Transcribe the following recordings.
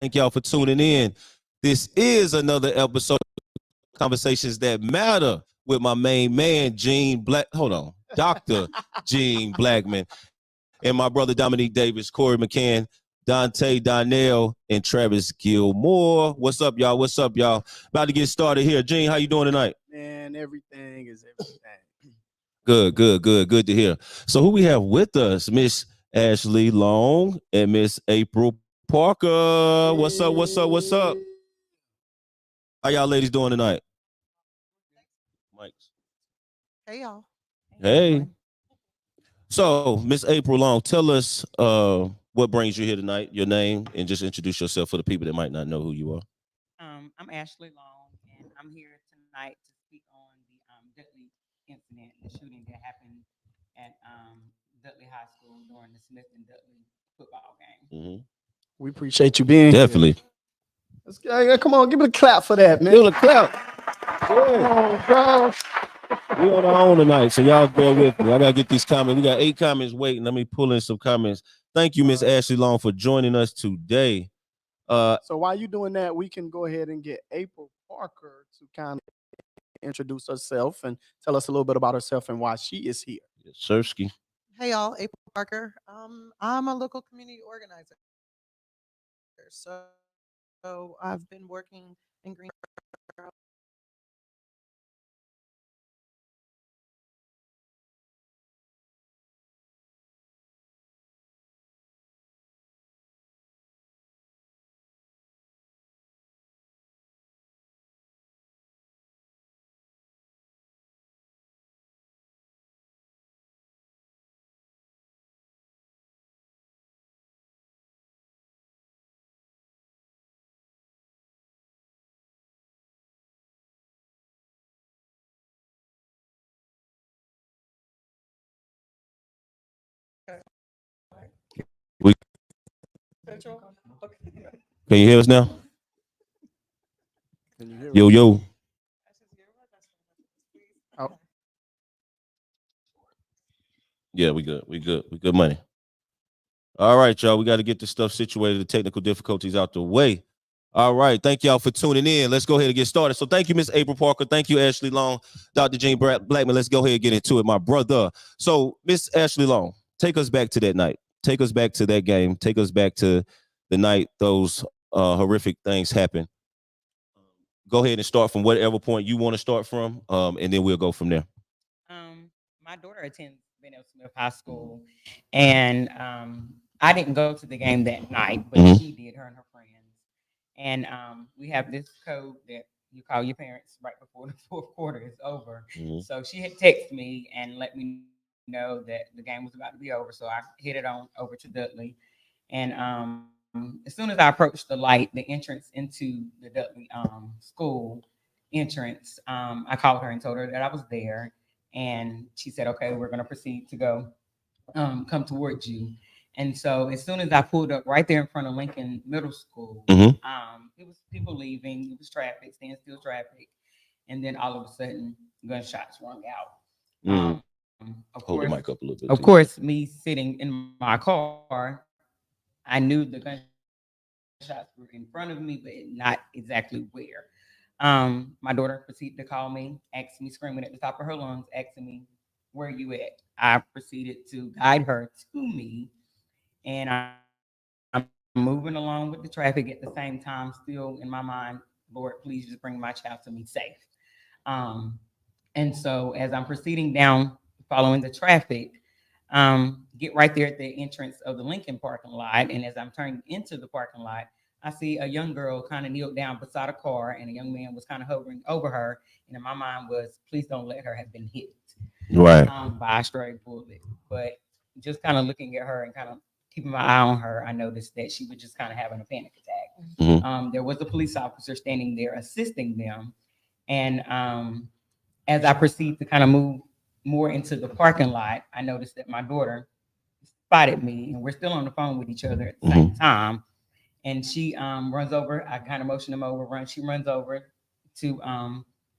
Thank y'all for tuning in. This is another episode of Conversations That Matter with my main man, Gene Black. Hold on, Dr. Gene Blackman, and my brother Dominique Davis, Corey McCann, Dante Donnell, and Travis Gilmore. What's up, y'all? What's up, y'all? About to get started here. Gene, how you doing tonight? Man, everything is everything. Good to hear. So who we have with us? Miss Ashley Long and Miss April Parker. What's up? How y'all ladies doing tonight? Mike's. Hey y'all. Hey. So, Miss April Long, tell us what brings you here tonight, your name, and just introduce yourself for the people that might not know who you are. I'm Ashley Long, and I'm here tonight to speak on the Dudley incident, the shooting that happened at Dudley High School during the Smith and Dudley football game. Mm-hmm. We appreciate you being Definitely. here. Come on, give it a clap for that, man. Give it a clap. Yeah. We on our own tonight, so y'all bear with me. I gotta get these comments. We got 8 comments waiting. Let me pull in some comments. Thank you, Miss Ashley Long, for joining us today. So while you doing that, we can go ahead and get April Parker to kind of introduce herself and tell us a little bit about herself and why she is here. Sersky. Hey y'all, April Parker. I'm a local community organizer. So I've been working in Green. We Can you hear us now? Can you hear Yo. us? Oh, Yeah, we good. We good money. All right, y'all. We got to get this stuff situated, the technical difficulties out the way. All right. Thank y'all for tuning in. Let's go ahead and get started. So thank you, Miss April Parker. Thank you, Ashley Long, Dr. Gene Blackman. Let's go ahead and get into it, my brother. So, Miss Ashley Long, take us back to that night. Take us back to that game. Take us back to the night those horrific things happened. Go ahead and start from whatever point you want to start from, and then we'll go from there. My daughter attends Benel Smith High School, and I didn't go to the game that night, but she did, her and her friends. And we have this code that you call your parents right before the fourth quarter is over. So she had texted me and let me know that the game was about to be over. So I headed on over to Dudley. And as soon as I approached the light, the entrance into the Dudley school entrance, I called her and told her that I was there. And she said, okay, we're going to proceed to go come towards you. And so as soon as I pulled up right there in front of Lincoln Middle School, it was people leaving, it was traffic, standstill traffic. And then all of a sudden, gunshots rung out. Hold the mic up a little bit. Of course, me sitting in my car, I knew the gunshots were in front of me, but not exactly where. My daughter proceeded to call me, asked me, screaming at the top of her lungs, asking me, where are you at? I proceeded to guide her to me, and I'm moving along with the traffic at the same time, still in my mind, Lord, please just bring my child to me safe. Um, and so as I'm proceeding down, following the traffic, get right there at the entrance of the Lincoln parking lot. And as I'm turning into the parking lot, I see a young girl kind of kneeled down beside a car, and a young man was kind of hovering over her. And in my mind was, please don't let her have been hit Right. by a stray bullet. But just kind of looking at her and kind of keeping my eye on her, I noticed that she was just kind of having a panic attack. There was a police officer standing there assisting them. And as I proceed to kind of move more into the parking lot, I noticed that my daughter spotted me, and we're still on the phone with each other at the same time. And she runs over. I kind of motion them over. She runs over to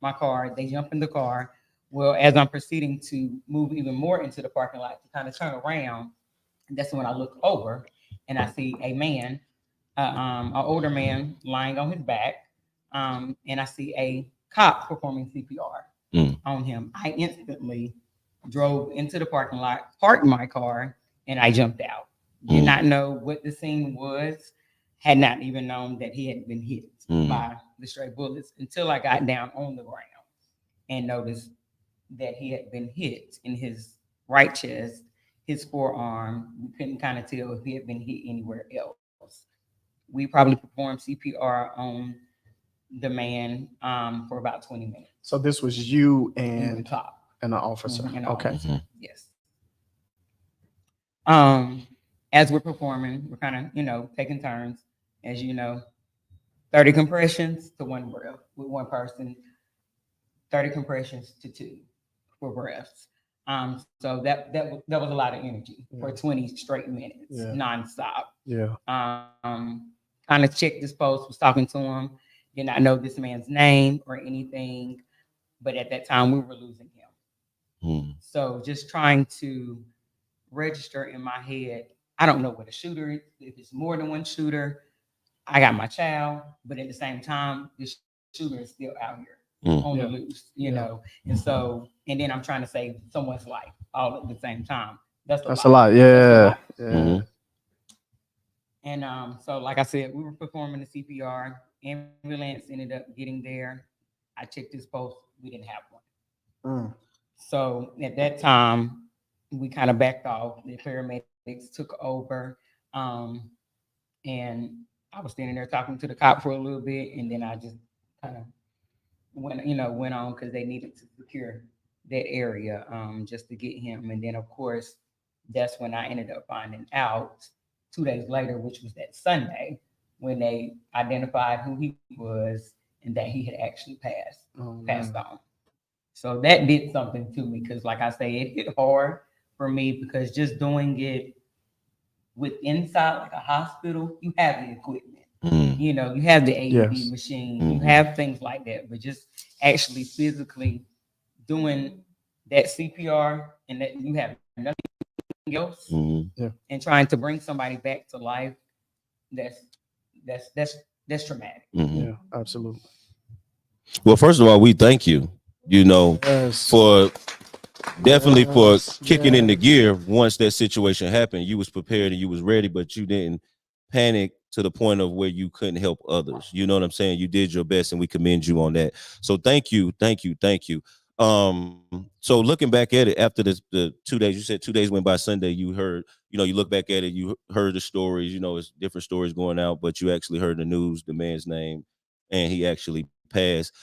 my car. They jump in the car. Well, as I'm proceeding to move even more into the parking lot to kind of turn around, that's when I look over and I see a man an older man lying on his back, and I see a cop performing CPR Mm. on him. I instantly drove into the parking lot, parked my car, and I jumped out. Did Mm. not know what the scene was, had not even known that he had been hit Mm. by the stray bullets until I got down on the ground and noticed that he had been hit in his right chest, his forearm. We couldn't kind of tell if he had been hit anywhere else. We probably performed CPR on the man for about 20 minutes. So this was you And the cop. and an officer. And the Okay. officer. Yes. Um, as we're performing, we're kind of, taking turns. As you know, 30 compressions to one breath with one person, 30 compressions to two for breaths. So that was a lot of energy for 20 straight minutes, nonstop. Yeah. Kind of checked this post, was talking to him, did not know this man's name or anything, but at that time we were losing him. Mm. So just trying to register in my head, I don't know what a shooter is, if it's more than one shooter. I got my child, but at the same time, this shooter is still out here on the loose, and then I'm trying to save someone's life all at the same time. That's a lot. Yeah. Mhm. And so, like I said, we were performing the CPR. Ambulance ended up getting there. I checked this post. We didn't have one. So at that time, we kind of backed off. The paramedics took over. And I was standing there talking to the cop for a little bit, and then I just kind of went on because they needed to secure that area just to get him. And then, of course, that's when I ended up finding out 2 days later, which was that Sunday, when they identified who he was and that he had actually passed on. So that did something to me because, like I say, it hit hard for me because just doing it with inside like a hospital, you have the equipment. Mm. You have the AED machine, you Mhm. have things like that, but just actually physically doing that CPR and that you have nothing else Mhm. and trying to bring somebody back to life, that's that's traumatic. Mhm. Yeah. Absolutely. Well, first of all, we thank you, Yes. for definitely for Yes, kicking in the yes. gear once that situation happened. You was prepared and you was ready, but you didn't panic to the point of where you couldn't help others. You know what I'm saying? You did your best and we commend you on that. So thank you, thank you, thank you. So looking back at it after the 2 days, you said 2 days went by. Sunday, you heard, you look back at it, you heard the stories, it's different stories going out, but you actually heard the news, the man's name, and he actually passed.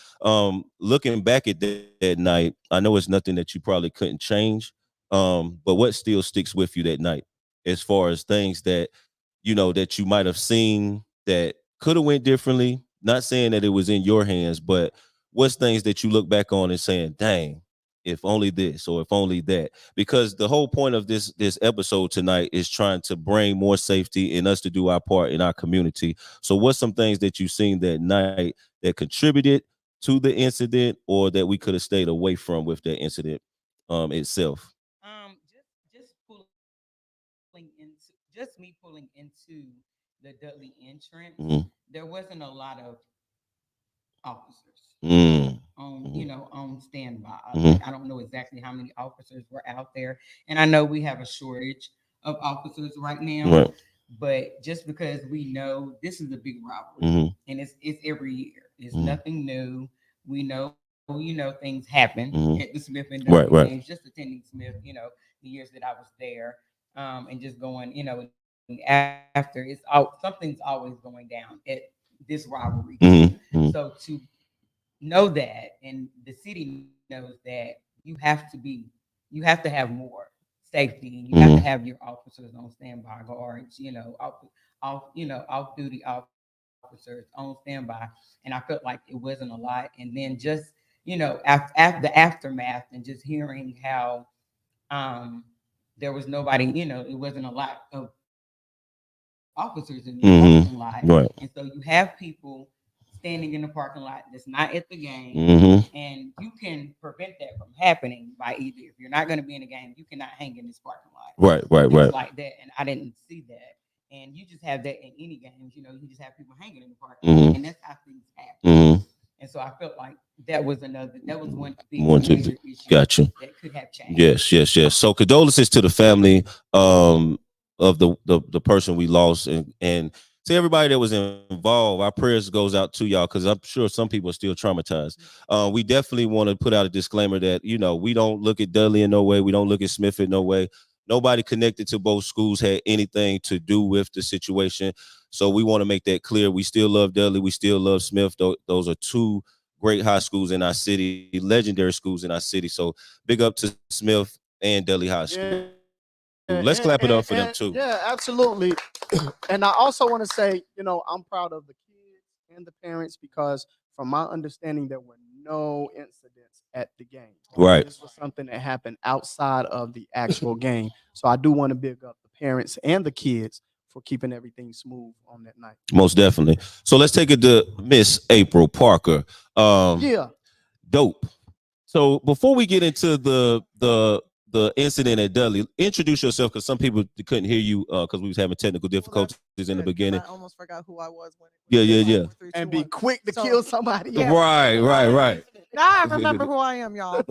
Looking back at that night, I know it's nothing that you probably couldn't change. But what still sticks with you that night as far as things that that you might have seen that could have went differently? Not saying that it was in your hands, but what's things that you look back on and saying, dang, if only this or if only that? Because the whole point of this episode tonight is trying to bring more safety and us to do our part in our community. So what's some things that you've seen that night that contributed to the incident or that we could have stayed away from with that incident itself? Just just me pulling into the Dudley entrance. Mhm. There wasn't a lot of officers Mm. on Mhm. on standby. Mhm. Like I don't know exactly how many officers were out there, and I know we have a shortage of officers right now. Right. But just because we know this is a big rivalry, Mhm. and it's every year, it's Mhm. nothing new. We know things happen Mhm. at the Smith and Right, Dudley right. games. Just attending Smith, the years that I was there, and just going, and after something's always going down at this rivalry game. Mhm. Mhm. So to know that, and the city knows that you have to have more safety, and you have to Mhm. have your officers on standby, guards, off duty officers on standby. And I felt like it wasn't a lot. And then just after the aftermath and just hearing how um there was nobody, it wasn't a lot of officers in the Mhm. parking lot. Right. And so you have people standing in the parking lot that's not at the game. Mhm. And you can prevent that from happening by either, if you're not going to be in the game, you cannot hang in this parking lot. Right, right, Things right. like that. And I didn't see that. And you just have that in any games, you just have people hanging in the park, Mhm. and that's how things happen. Mhm. And so I felt like that was one big One to- major issue Gotcha. that could have changed. Yes. So condolences to the family of the person we lost, and to everybody that was involved. Our prayers goes out to y'all because I'm sure some people are still traumatized. We definitely want to put out a disclaimer that we don't look at Dudley in no way. We don't look at Smith in no way. Nobody connected to both schools had anything to do with the situation. So we want to make that clear. We still love Dudley. We still love Smith. Those are two great high schools in our city, legendary schools in our city. So big up to Smith and Dudley High School. Yeah, Let's clap it up for them too. Yeah, absolutely. And I also want to say, I'm proud of the kids and the parents because, from my understanding, there were no incidents at the game. Right. This was something that happened outside of the actual game. So I do want to big up the parents and the kids for keeping everything smooth on that night. Most definitely. So let's take it to Miss April Parker. Yeah. Dope. So before we get into the incident at Dudley, introduce yourself because some people couldn't hear you because we was having technical difficulties in the beginning. I almost forgot who I was when Yeah. it was 4, 3, 2, And be 1. quick to So- kill somebody. Yeah. Right. Now I remember who I am, y'all.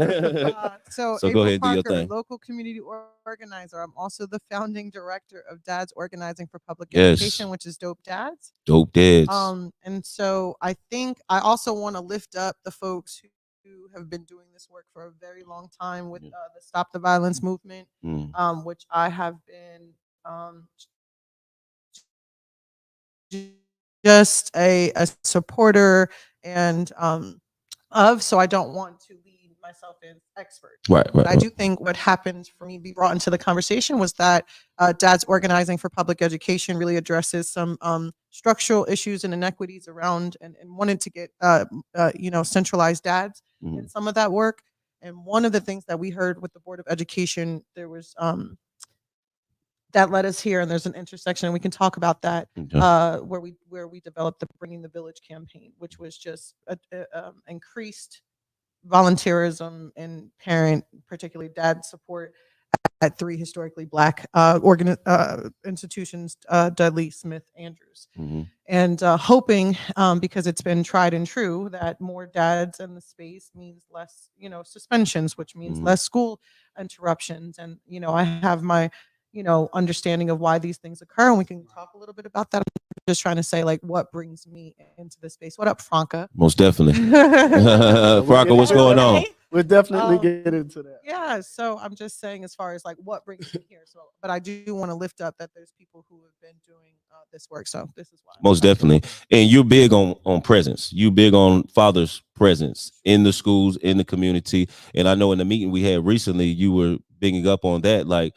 So So go April ahead and do your Parker, thing. local community organizer. I'm also the founding director of Dads Organizing for Public Yes. Education, which is Dope Dads. Dope dads. And so I think I also want to lift up the folks who have been doing this work for a very long time with the Stop the Violence movement, which I have been just a supporter and of. So I don't want to lead myself as expert. But I do think what happened for me to be brought into the conversation was that Dads Organizing for Public Education really addresses some structural issues and inequities around and wanted to get centralized dads in some of that work. And one of the things that we heard with the Board of Education, there was that led us here, and there's an intersection, and we can talk about that, where we developed the Bringing the Village campaign, which was just increased volunteerism and parent, particularly dad support at 3 historically Black institutions, Dudley, Smith, Andrews. And hoping, because it's been tried and true, that more dads in the space means less, suspensions, which means less school interruptions. And, I have my, understanding of why these things occur. And we can talk a little bit about that. I'm just trying to say, like, what brings me into this space. What up, Franca? Most definitely. Franca, what's going on? We'll definitely get into that. Yeah, so I'm just saying, as far as like what brings me here. So, but I do want to lift up that there's people who have been doing this work. So this is why. Most definitely. And you're big on presence. You big on father's presence in the schools, in the community. And I know in the meeting we had recently, you were bigging up on that. Like,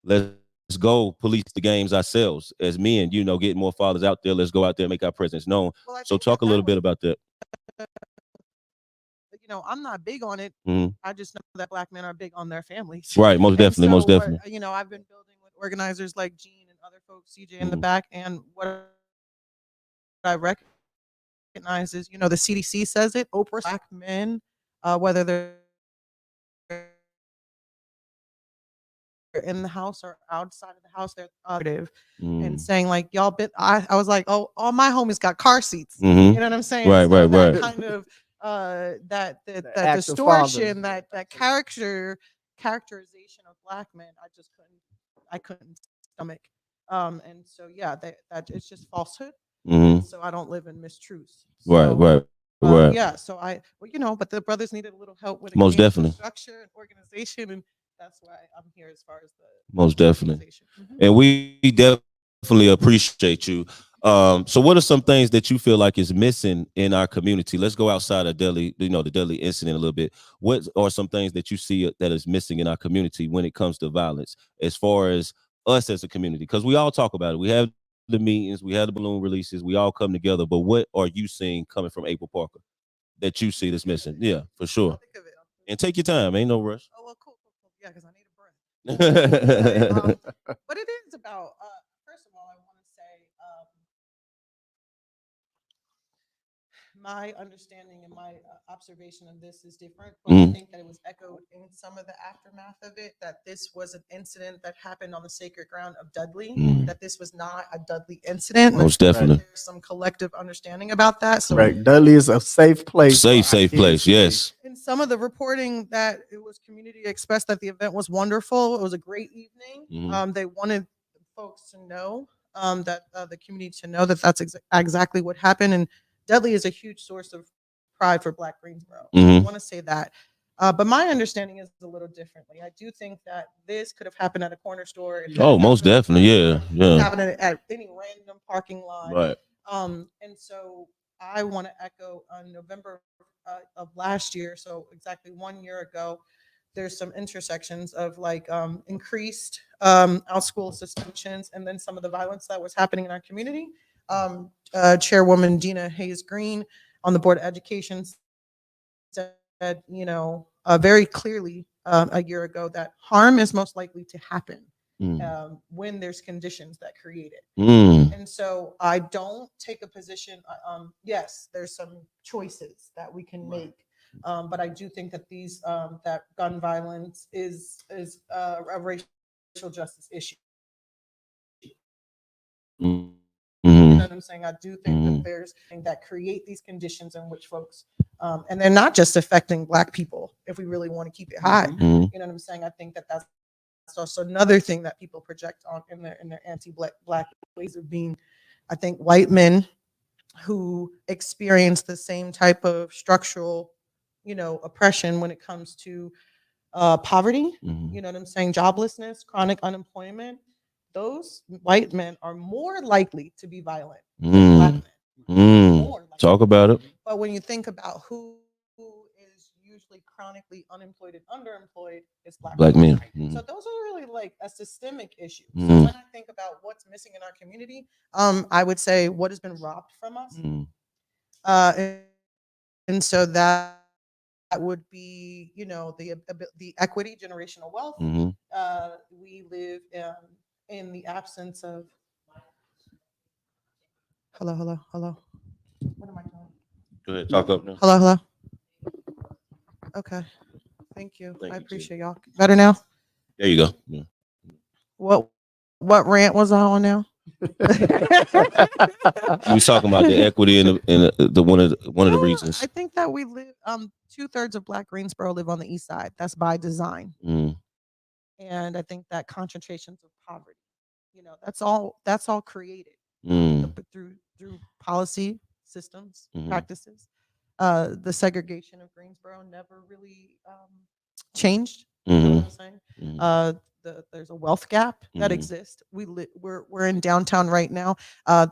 let's go police the games ourselves as men, getting more fathers out there. Let's go out there and make our presence known. Well, So talk a little bit about that. I'm not big on it. I just know that Black men are big on their families. Right, most definitely, most definitely. I've been building with organizers like Gene and other folks, CJ in the back, and what I recognize is, the CDC says it, Oprah, Black men, whether they're in the house or outside of the house, they're authoritative and saying like, y'all been, I was like, oh, all my homies got car seats. You know what I'm saying? Right, so right. that kind of that active distortion, fathers. that characterization of Black men, I couldn't stomach. And so yeah, that it's just falsehood. So I don't live in mistruths. So, Right. Yeah, so but the brothers needed a little help with it Most came to definitely. structure and organization, and that's why I'm here as far as the Most definitely. organization. And we definitely appreciate you. So what are some things that you feel like is missing in our community? Let's go outside of Delhi, the Delhi incident a little bit. What are some things that you see that is missing in our community when it comes to violence, as far as us as a community? Because we all talk about it. We have the meetings, we have the balloon releases, we all come together. But what are you seeing coming from April Parker that you see that's missing? Yeah, for sure. I'll think of it. And take your time. Ain't no rush. Oh, well, cool. Yeah, because I need a breath. But it is about, first of all, I want to say my understanding and my observation of this is different, but I think that it was echoed in some of the aftermath of it, that this was an incident that happened on the sacred ground of Dudley, that this was not a Dudley incident. Most definitely. There's some collective understanding about that. So Right. Dudley is a safe place. Safe for our place. kids to be. Yes. in some of the reporting that it was community expressed that the event was wonderful. It was a great evening. They wanted folks to know that the community to know that that's exactly what happened. And Dudley is a huge source of pride for Black Greensboro. I want to say that. But my understanding is a little differently. I do think that this could have happened at a corner store. Oh, most definitely. Yeah. Yeah. Happening at any random parking lot. Right. And so I want to echo on November of last year, so exactly 1 year ago, there's some intersections of like increased out school suspensions and then some of the violence that was happening in our community. Chairwoman Dina Hayes Green on the Board of Education said, very clearly a year ago that harm is most likely to happen when there's conditions that create it. And so I don't take a position. Yes, there's some choices that we can make, but I do think that these that gun violence is a racial justice issue. You know what I'm saying? I do think that there's things that create these conditions in which folks, and they're not just affecting Black people. If we really want to keep it high, you know what I'm saying? I think that that's also another thing that people project on in their anti-Black ways of being. I think white men who experience the same type of structural, oppression when it comes to poverty, you know what I'm saying, joblessness, chronic unemployment, those white men are more likely to be violent than Black men. More likely. Talk about it. But when you think about who is usually chronically unemployed and underemployed, it's Black men. So those are really like a systemic issue. So when I think about what's missing in our community, I would say what has been robbed from us. And so that would be, the equity, generational wealth. We live in the absence of. Hello. What am I doing? Go ahead, talk up now. Hello. Okay. Thank you. Thank I you, appreciate y'all. Better now? There you go. Yeah. What rant was I on now? We was talking about the equity in the one of the reasons. I think that we live 2/3 of Black Greensboro live on the east side. That's by design. And I think that concentrations of poverty, that's all created through policy systems, practices. The segregation of Greensboro never really changed. You know what I'm saying? There's a wealth gap that exists. We're in downtown right now.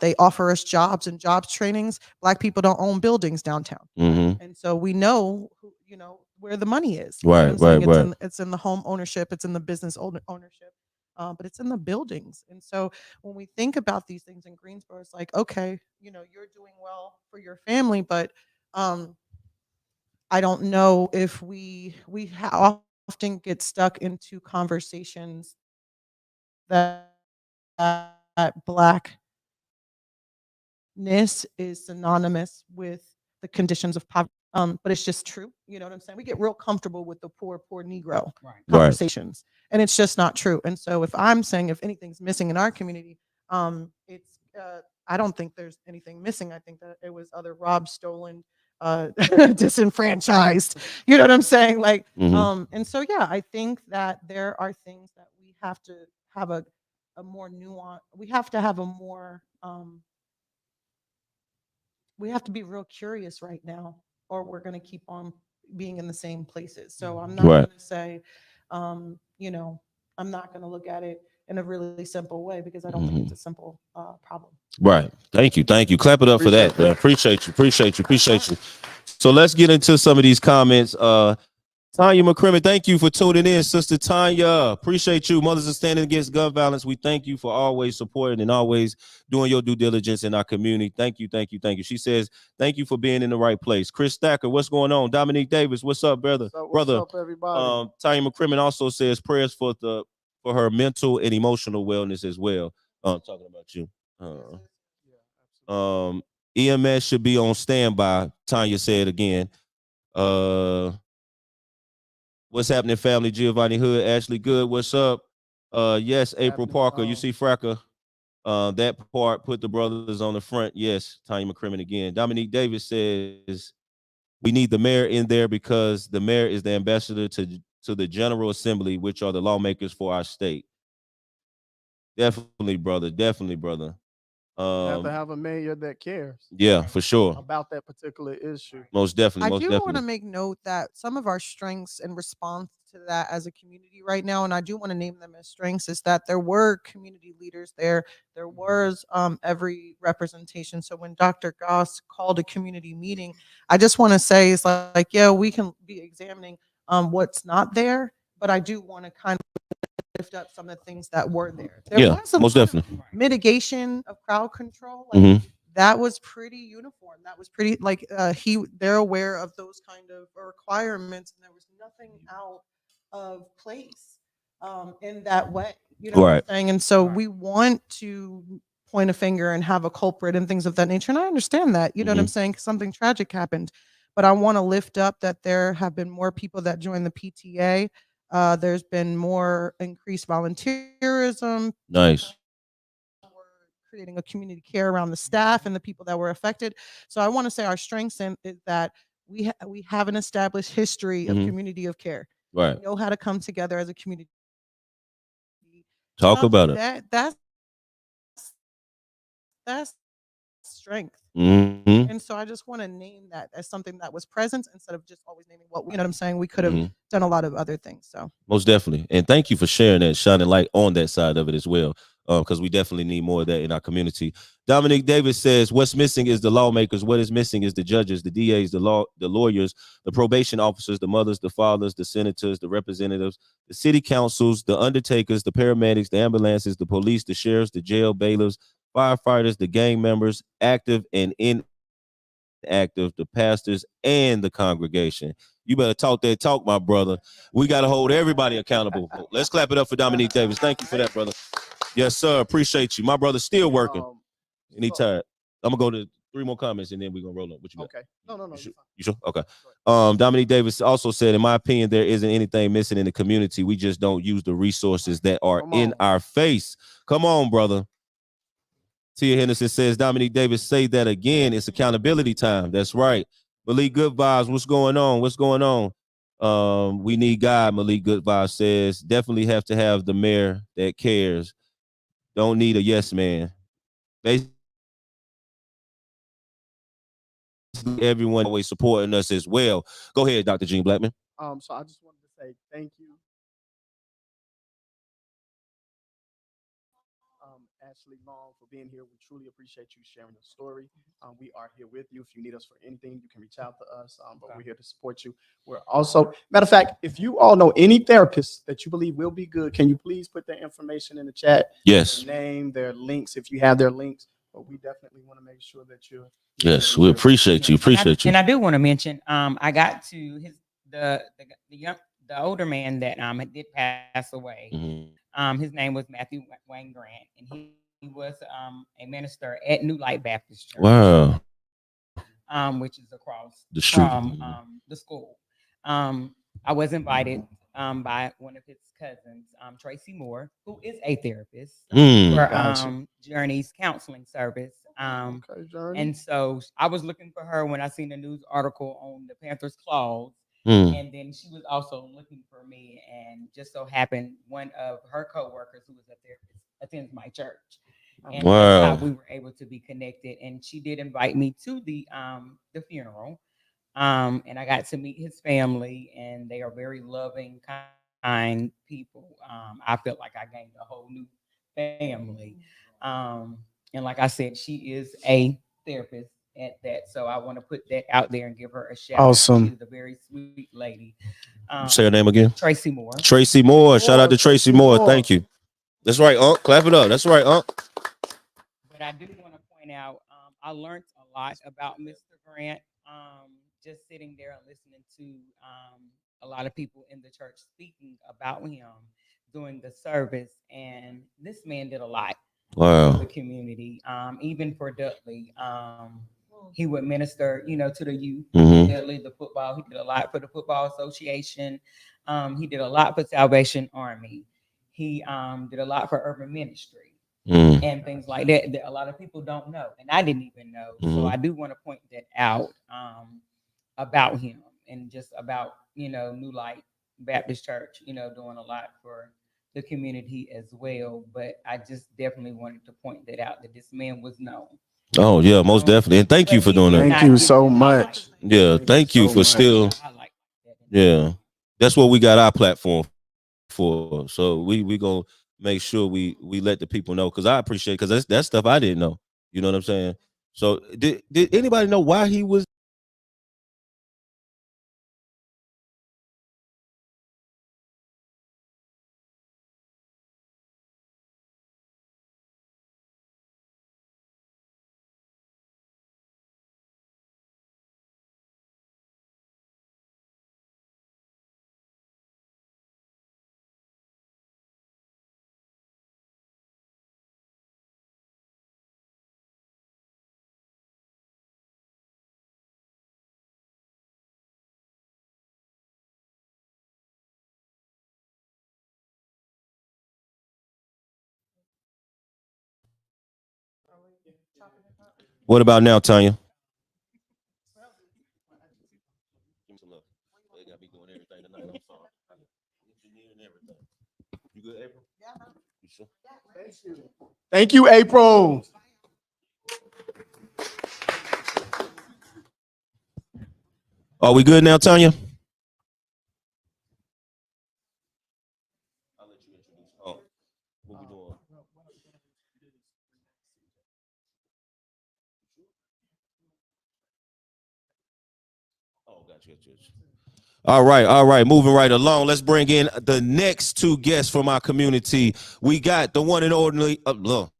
They offer us jobs and jobs trainings. Black people don't own buildings downtown, and so we know where the money is. Right. It's in the home ownership. It's in the business ownership. But it's in the buildings. And so when we think about these things in Greensboro, it's like, okay, you're doing well for your family, but I don't know if we often get stuck into conversations that Blackness is synonymous with the conditions of poverty. But it's just true. You know what I'm saying? We get real comfortable with the poor Negro conversations, and it's just not true. And so if I'm saying if anything's missing in our community, it's I don't think there's anything missing. I think that it was other robbed, stolen, disenfranchised. You know what I'm saying? Like, and so yeah, I think that there are things that we have to have a more nuance. We have to have a more we have to be real curious right now, or we're going to keep on being in the same places. So I'm not going to say, I'm not going to look at it in a really simple way because I don't think it's a simple problem. Right. Thank you. Clap it up for that. Appreciate you. So let's get into some of these comments. Tanya McCrimmon, thank you for tuning in, Sister Tanya. Appreciate you. Mothers Are Standing Against Gun Violence. We thank you for always supporting and always doing your due diligence in our community. Thank you. She says, thank you for being in the right place. Chris Stacker, what's going on? Dominique Davis, what's up, brother? What's up, everybody? Tanya McCrimmon also says prayers for her mental and emotional wellness as well. Talking about you. EMS should be on standby. Tanya said again. What's happening, family? Giovanni Hood, Ashley Good. What's up? Yes, April Parker. You see Fracker? That part, put the brothers on the front. Yes, Tanya McCrimmon again. Dominique Davis says we need the mayor in there because the mayor is the ambassador to the General Assembly, which are the lawmakers for our state. Definitely, brother. Definitely, brother. You have to have a mayor that cares. Yeah, for sure. About that particular issue. Most definitely. I Most do definitely. want to make note that some of our strengths in response to that as a community right now, and I do want to name them as strengths, is that there were community leaders there. There was every representation. So when Dr. Goss called a community meeting, I just want to say it's like, yeah, we can be examining what's not there, but I do want to kind of lift up some of the things that were there. There was a most lot of definitely. mitigation of crowd control. Like, that was pretty uniform. That was pretty like they're aware of those kind of requirements, and there was nothing out of place in that way. You know what I'm saying? And so we want to point a finger and have a culprit and things of that nature. And I understand that. You know what I'm saying? 'Cause something tragic happened. But I want to lift up that there have been more people that joined the PTA. There's been more increased volunteerism. Nice. Creating a community care around the staff and the people that were affected. So I want to say our strengths is that we have an established history of community of care. Right. We know how to come together as a community. Talk about it. That's strength. Mm-hmm. And so I just want to name that as something that was present instead of just always naming what, you know what I'm saying? We could have done a lot of other things. So most definitely. And thank you for sharing that, shining light on that side of it as well. Because we definitely need more of that in our community. Dominic Davis says, what's missing is the lawmakers. What is missing is the judges, the DAs, the lawyers, the probation officers, the mothers, the fathers, the senators, the representatives, the city councils, the undertakers, the paramedics, the ambulances, the police, the sheriffs, the jail bailiffs, firefighters, the gang members, active and inactive, the pastors, and the congregation. You better talk that talk, my brother. We got to hold everybody accountable. Let's clap it up for Dominique Davis. Thank you for that, brother. Yes, sir. Appreciate you. My brother's still working. Anytime. I'm going to go to 3 more comments and then we're going to roll up. What you got? Okay. No. You sure? Okay. Dominique Davis also said, in my opinion, there isn't anything missing in the community. We just don't use the resources that are in our face. Come on, brother. Tia Henderson says, Dominique Davis, say that again. It's accountability time. That's right. Malik Good Vibes, what's going on? What's going on? We need God, Malik Good Vibes says. Definitely have to have the mayor that cares. Don't need a yes man. Basically, everyone always supporting us as well. Go ahead, Dr. Gene Blackman. So I just wanted to say thank you. Ashley Long, for being here. We truly appreciate you sharing your story. We are here with you. If you need us for anything, you can reach out to us, but we're here to support you. We're also, matter of fact, if you all know any therapists that you believe will be good, can you please put their information in the chat? Yes. Their name, their links, if you have their links. But we definitely want to make sure that you're yes, we appreciate you. Appreciate you. And I do want to mention, I got to the older man that did pass away. His name was Matthew Wayne Grant, and he was a minister at New Light Baptist Church. Wow. Which is across the street from the school. I was invited by one of his cousins, Tracy Moore, who is a therapist for Journey's counseling service. And so I was looking for her when I seen the news article on the Panthers clause. And then she was also looking for me, and just so happened one of her co-workers who was a therapist attends my church. And that's how we were able to be connected. And she did invite me to the funeral. And I got to meet his family, and they are very loving, kind people. I felt like I gained a whole new family. And like I said, she is a therapist at that. So I want to put that out there and give her a shout out. She's a very sweet lady. Say her name again. Tracy Moore. Tracy Moore. Shout out to Tracy Moore. Thank you. That's right, Unc. Clap it up. That's right, Unc. But I do want to point out, I learned a lot about Mr. Grant, just sitting there and listening to a lot of people in the church speaking about him during the service. And this man did a lot for the community, even for Dudley. he would minister, to the youth. Definitely the football. He did a lot for the Football Association. He did a lot for Salvation Army. He did a lot for urban ministry and things like that a lot of people don't know, and I didn't even know. So I do want to point that out about him, and just about New Light Baptist Church, doing a lot for the community as well. But I just definitely wanted to point that out, that this man was known. Oh yeah, most definitely. And thank you for doing that. Thank you so much. Yeah, thank you for still. Yeah, that's what we got our platform for. So we gonna make sure we let the people know, because I appreciate, because that's stuff I didn't know. You know what I'm saying? So did anybody know why he was? What about now, Tanya? You good, April? You sure? Thank you, April. Are we good now, Tanya? I'll let you introduce. Oh, what we doing? Oh, gotcha. All right. Moving right along. Let's bring in the next two guests from our community. We got the one and only.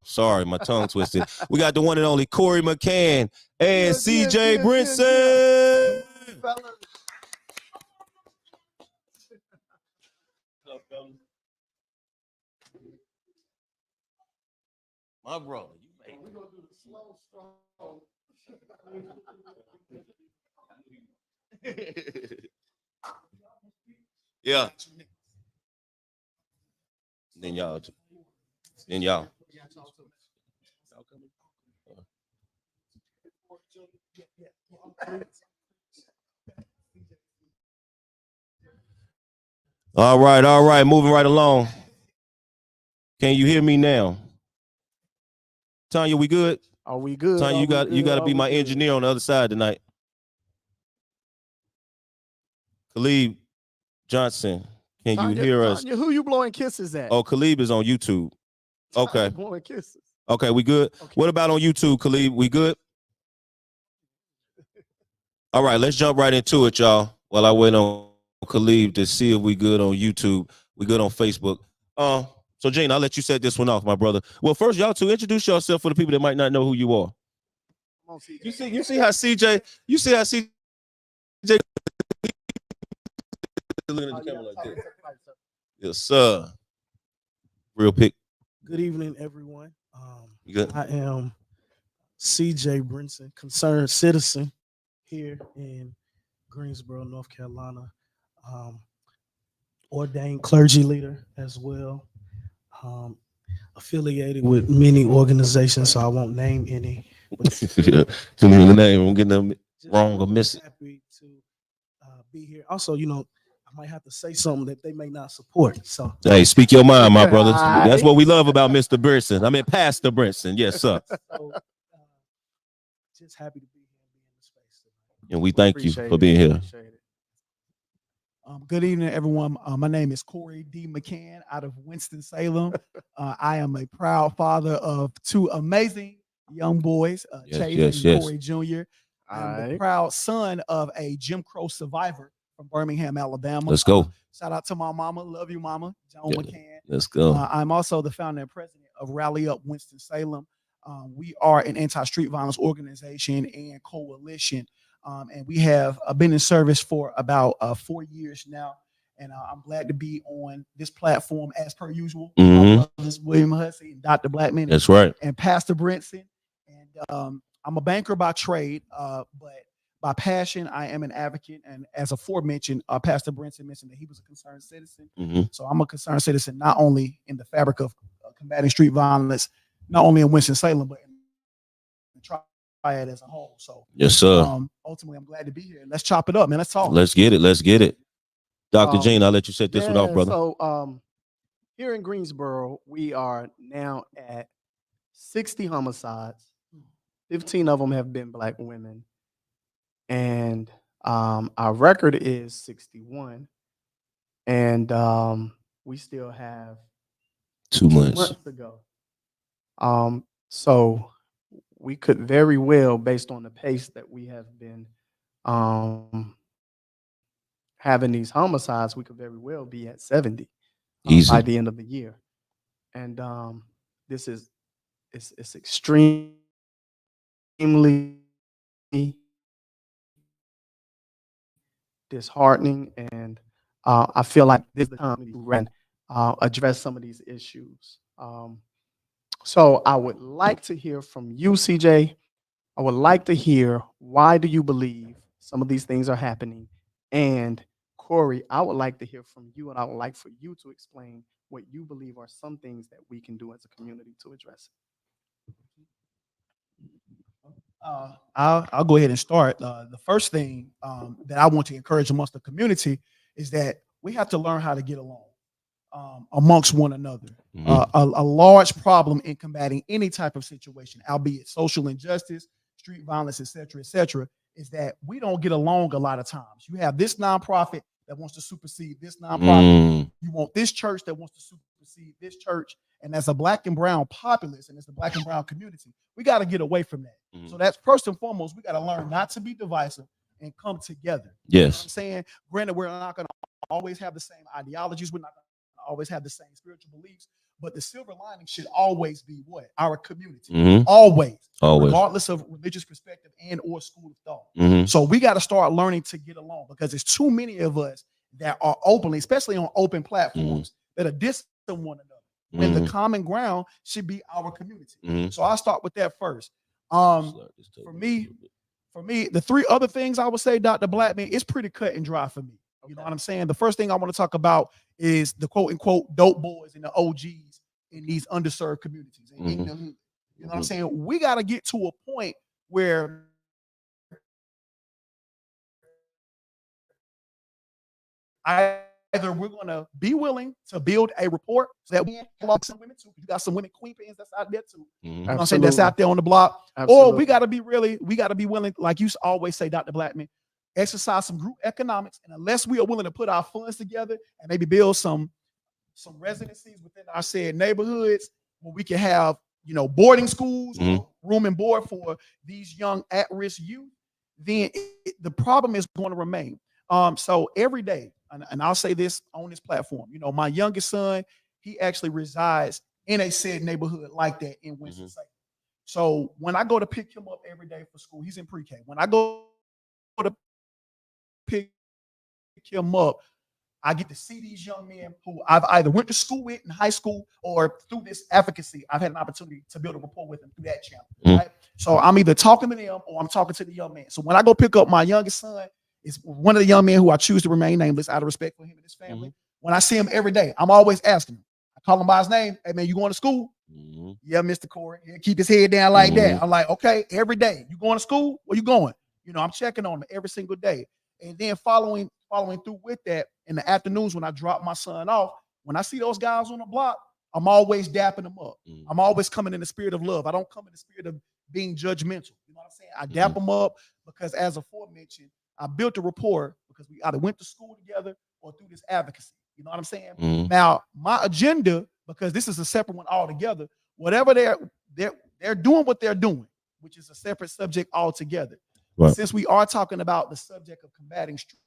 Sorry, my tongue twisted. We got the one and only Corey McCann and CJ Brinson. My brother, you made it. Yeah. Then y'all. All right. Moving right along. Can you hear me now? Tanya, we good? Are we good? Tanya, you got to be my engineer on the other side tonight. Khalib Johnson, can you hear us? Tanya, who you blowing kisses at? Oh, Khalib is on YouTube. Okay. Blowing kisses. Okay, we good. Okay. What about on YouTube, Khalib? We good? All right, let's jump right into it, y'all. While I wait on Khalib to see if we good on YouTube. We good on Facebook. So Gene, I'll let you set this one off, my brother. Well, first, y'all two, introduce yourself for the people that might not know who you are. You see how CJ looking at the camera like this. Yes, sir. Real pick. Good evening, everyone. You good? I am CJ Brinson, concerned citizen here in Greensboro, North Carolina. Ordained clergy leader as well. Affiliated with many organizations, so I won't name any. Too many names. I'm getting them wrong or missing. Happy to be here. Also, I might have to say something that they may not support. So, hey, speak your mind, my brothers. That's what we love about Mr. Brinson. I mean, Pastor Brinson. Yes, sir. So, just happy to be here and be in the space tonight. And we thank you for being here. Good evening, everyone. My name is Corey D. McCann out of Winston-Salem. I am a proud father of two amazing young boys, Chase and Corey Jr. I'm the proud son of a Jim Crow survivor from Birmingham, Alabama. Let's go. Shout out to my mama. Love you, mama. Joan McCann. Let's go. I'm also the founder and president of Rally Up Winston-Salem. We are an anti-street violence organization and coalition. And we have been in service for about 4 years now. And I'm glad to be on this platform as per usual. My brothers, William Hussey and Dr. Blackman. That's right. And Pastor Brinson. And I'm a banker by trade, but by passion, I am an advocate. And as aforementioned, Pastor Brinson mentioned that he was a concerned citizen. So I'm a concerned citizen, not only in the fabric of combating street violence, not only in Winston-Salem, but in the triad as a whole. So yes, sir. Ultimately, I'm glad to be here. Let's chop it up, man. Let's talk. Let's get it. Let's get it. Dr. Jean, I'll let you set this one off, brother. So here in Greensboro, we are now at 60 homicides. 15 of them have been Black women. And our record is 61. And we still have 2 months to go. So we could very well, based on the pace that we have been having these homicides, we could very well be at 70 by the end of the year. And this is it's extremely disheartening, and I feel like this is the time to address some of these issues. So I would like to hear from you, CJ. I would like to hear, why do you believe some of these things are happening? And Corey, I would like to hear from you, and I would like for you to explain what you believe are some things that we can do as a community to address it. I'll go ahead and start. The first thing that I want to encourage amongst the community is that we have to learn how to get along amongst one another. A large problem in combating any type of situation, albeit social injustice, street violence, et cetera, is that we don't get along a lot of times. You have this nonprofit that wants to supersede this nonprofit. You want this church that wants to supersede this church. And as a Black and brown populace, and as the Black and brown community, we got to get away from that. So that's first and foremost, we got to learn not to be divisive and come together. Yes. You know what I'm saying? Granted, we're not going to always have the same ideologies. We're not going to always have the same spiritual beliefs. But the silver lining should always be what? Our community. Always. Regardless of religious perspective and or school of thought. So we got to start learning to get along, because there's too many of us that are openly, especially on open platforms, that are dissing one another. When the common ground should be our community. So I'll start with that first. For me, the three other things I would say, Dr. Blackman, it's pretty cut and dry for me. You know what I'm saying? The first thing I want to talk about is the quote unquote dope boys and the OGs in these underserved communities. You know what I'm saying? We got to get to a point where either we're going to be willing to build a report so that we unlock some women too. You got some women queen pins that's out there too. You know what I'm saying? That's out there on the block. Or we got to be willing, like you always say, Dr. Blackman, exercise some group economics. And unless we are willing to put our funds together and maybe build some residencies within our said neighborhoods where we can have, boarding schools, room and board for these young at-risk youth, then the problem is going to remain. So every day, and I'll say this on this platform, my youngest son, he actually resides in a said neighborhood like that in Winston-Salem. So when I go to pick him up every day for school, he's in pre-K. When I go to pick him up, I get to see these young men who I've either went to school with in high school, or through this advocacy, I've had an opportunity to build a rapport with them through that channel. Right? So I'm either talking to them or I'm talking to the young man. So when I go pick up my youngest son, it's one of the young men who I choose to remain nameless out of respect for him and his family. When I see him every day, I'm always asking him. I call him by his name. Hey man, you going to school? Yeah, Mr. Corey. He'll keep his head down like that. I'm like, okay, every day. You going to school? Where you going? I'm checking on him every single day. And then following through with that, in the afternoons when I drop my son off, when I see those guys on the block, I'm always dapping them up. I'm always coming in the spirit of love. I don't come in the spirit of being judgmental. You know what I'm saying? I dap them up because, as aforementioned, I built a rapport because we either went to school together or through this advocacy. You know what I'm saying? Now, my agenda, because this is a separate one altogether, whatever they're doing what they're doing, which is a separate subject altogether. Right. Since we are talking about the subject of combating street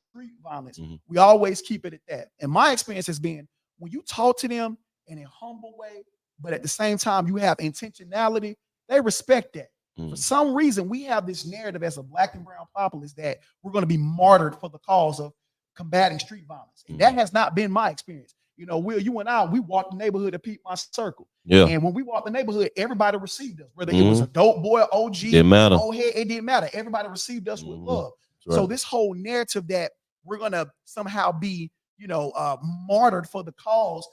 violence, we always keep it at that. And my experience has been, when you talk to them in a humble way, but at the same time you have intentionality, they respect that. For some reason, we have this narrative as a Black and brown populace that we're going to be martyred for the cause of combating street violence. And that has not been my experience. You know, Will, you and I, we walked the neighborhood to Peep My Circle. Yeah. And when we walked the neighborhood, everybody received us, whether it was a dope boy, OG, didn't matter. old head, it didn't matter. Everybody received us with love. Right. So this whole narrative that we're gonna somehow be, martyred for the cause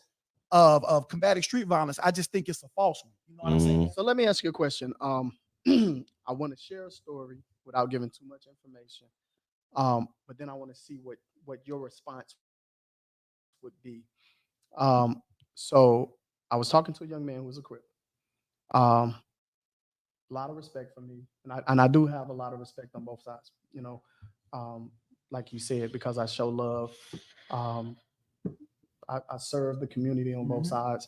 of combating street violence, I just think it's a false one. You know what I'm saying? So let me ask you a question. I want to share a story without giving too much information. But then I want to see what your response would be. So I was talking to a young man who was a Crip. A lot of respect for me, and I do have a lot of respect on both sides. Like you said, because I show love. I serve the community on both sides.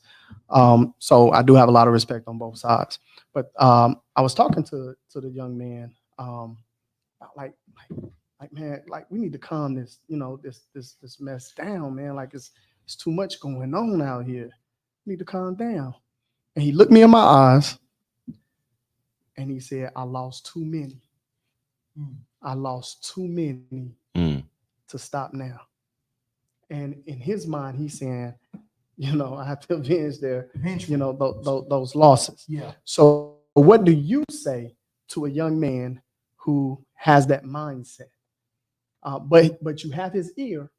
So I do have a lot of respect on both sides. But I was talking to the young man, like man, like we need to calm this, this mess down, man. Like it's too much going on out here. We need to calm down. And he looked me in my eyes and he said, I lost too many. I lost too many to stop now. And in his mind, he's saying, I have to avenge those losses. Yeah. So what do you say to a young man who has that mindset? But you have his ear,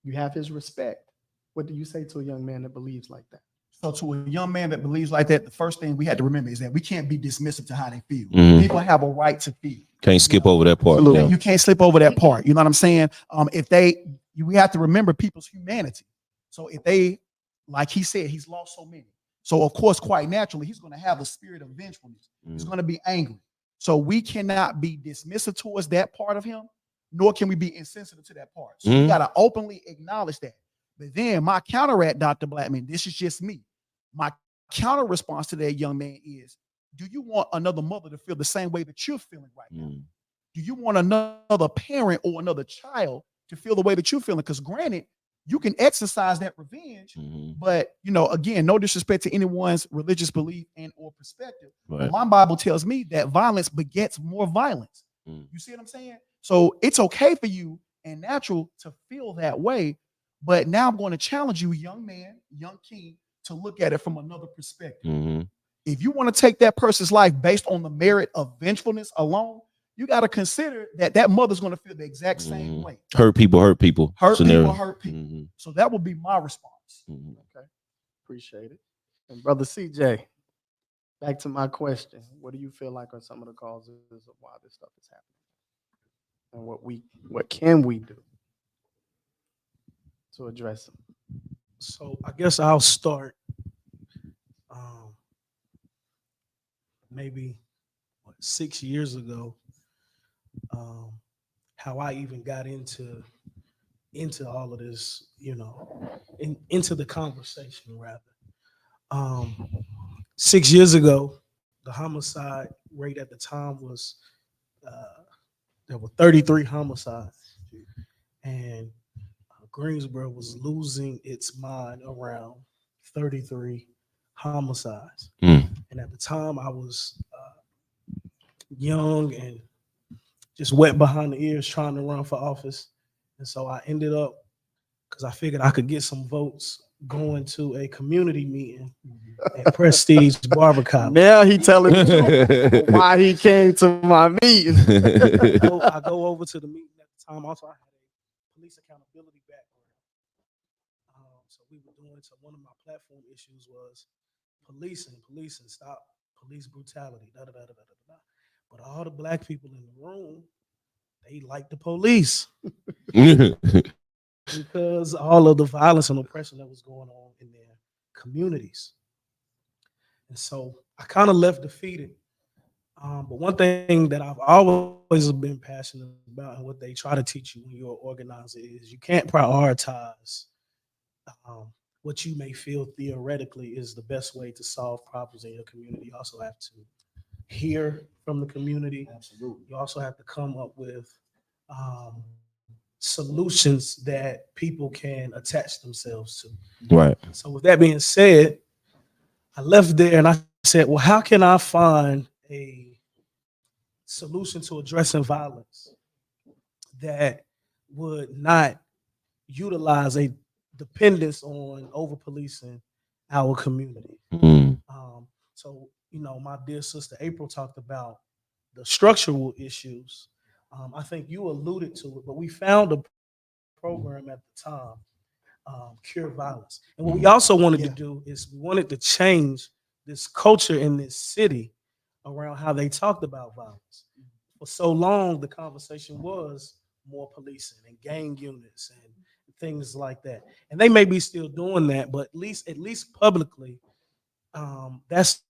you have his respect. What do you say to a young man that believes like that? So to a young man that believes like that, the first thing we had to remember is that we can't be dismissive to how they feel. People have a right to feel. Can't skip over that part. Absolutely. You can't slip over that part. You know what I'm saying? We have to remember people's humanity. So if they, like he said, he's lost so many. So of course, quite naturally, he's going to have a spirit of vengefulness. He's going to be angry. So we cannot be dismissive towards that part of him, nor can we be insensitive to that part. So we got to openly acknowledge that. But then my counter at Dr. Blackman, this is just me. My counter response to that young man is, do you want another mother to feel the same way that you're feeling right now? Do you want another parent or another child to feel the way that you're feeling? Because granted, you can exercise that revenge, but again, no disrespect to anyone's religious belief and or perspective. Right. But my Bible tells me that violence begets more violence. You see what I'm saying? So it's okay for you and natural to feel that way. But now I'm going to challenge you, young man, young king, to look at it from another perspective. If you want to take that person's life based on the merit of vengefulness alone, you got to consider that mother's going to feel the exact same way. Hurt people. Hurt people. Hurt people. So that would be my response. Okay. Appreciate it. And Brother CJ, back to my question. What do you feel like are some of the causes of why this stuff is happening? And what can we do to address them? So I guess I'll start maybe 6 years ago, how I even got into all of this, into the conversation rather. 6 years ago, the homicide rate at the time was there were 33 homicides, and Greensboro was losing its mind around 33 homicides. And at the time, I was young and just wet behind the ears trying to run for office. And so I ended up, because I figured I could get some votes, going to a community meeting at Prestige Barber College. Now he telling me why he came to my meeting. I go over to the meeting at the time. Also, I had a police accountability background. So we were doing, so one of my platform issues was policing, stop police brutality, da da da da da da. But all the black people in the room, they like the police because all of the violence and oppression that was going on in their communities. And so I kind of left defeated. But one thing that I've always been passionate about, and what they try to teach you when you're an organizer, is you can't prioritize what you may feel theoretically is the best way to solve problems in your community. You also have to hear from the community. Absolutely. You also have to come up with solutions that people can attach themselves to. Right. So with that being said, I left there and I said, well, how can I find a solution to addressing violence that would not utilize a dependence on over policing our community. Mm. So, my dear sister April talked about the structural issues. I think you alluded to it, but we found a program at the time, Cure Violence. And what we also wanted to do is we wanted to change this culture in this city around how they talked about violence. For so long, the conversation was more policing and gang units and things like that. And they may be still doing that, but at least publicly, that's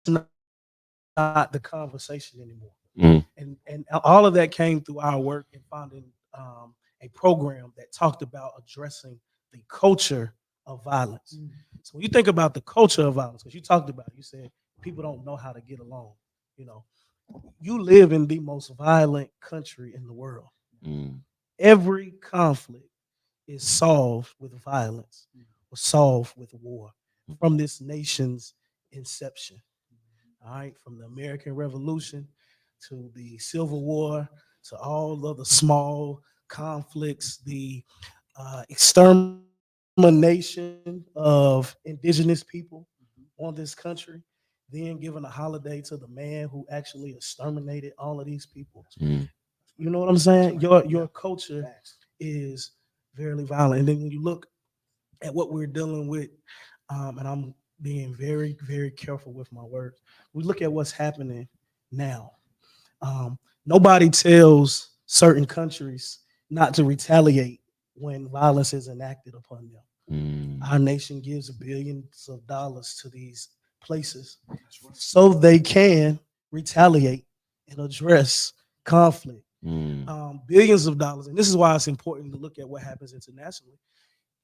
not the conversation anymore. And all of that came through our work in finding a program that talked about addressing the culture of violence. So when you think about the culture of violence, because you talked about it, you said people don't know how to get along. You live in the most violent country in the world. Every conflict is solved with violence or solved with war from this nation's inception. All right, from the American Revolution to the Civil War to all of the small conflicts, the extermination of indigenous people on this country, then giving a holiday to the man who actually exterminated all of these people. You know what I'm saying? Your culture is very violent. And then when you look at what we're dealing with, and I'm being very, very careful with my words, we look at what's happening now. Nobody tells certain countries not to retaliate when violence is enacted upon them. Our nation gives billions of dollars to these places so they can retaliate and address conflict. Billions of dollars. And this is why it's important to look at what happens internationally.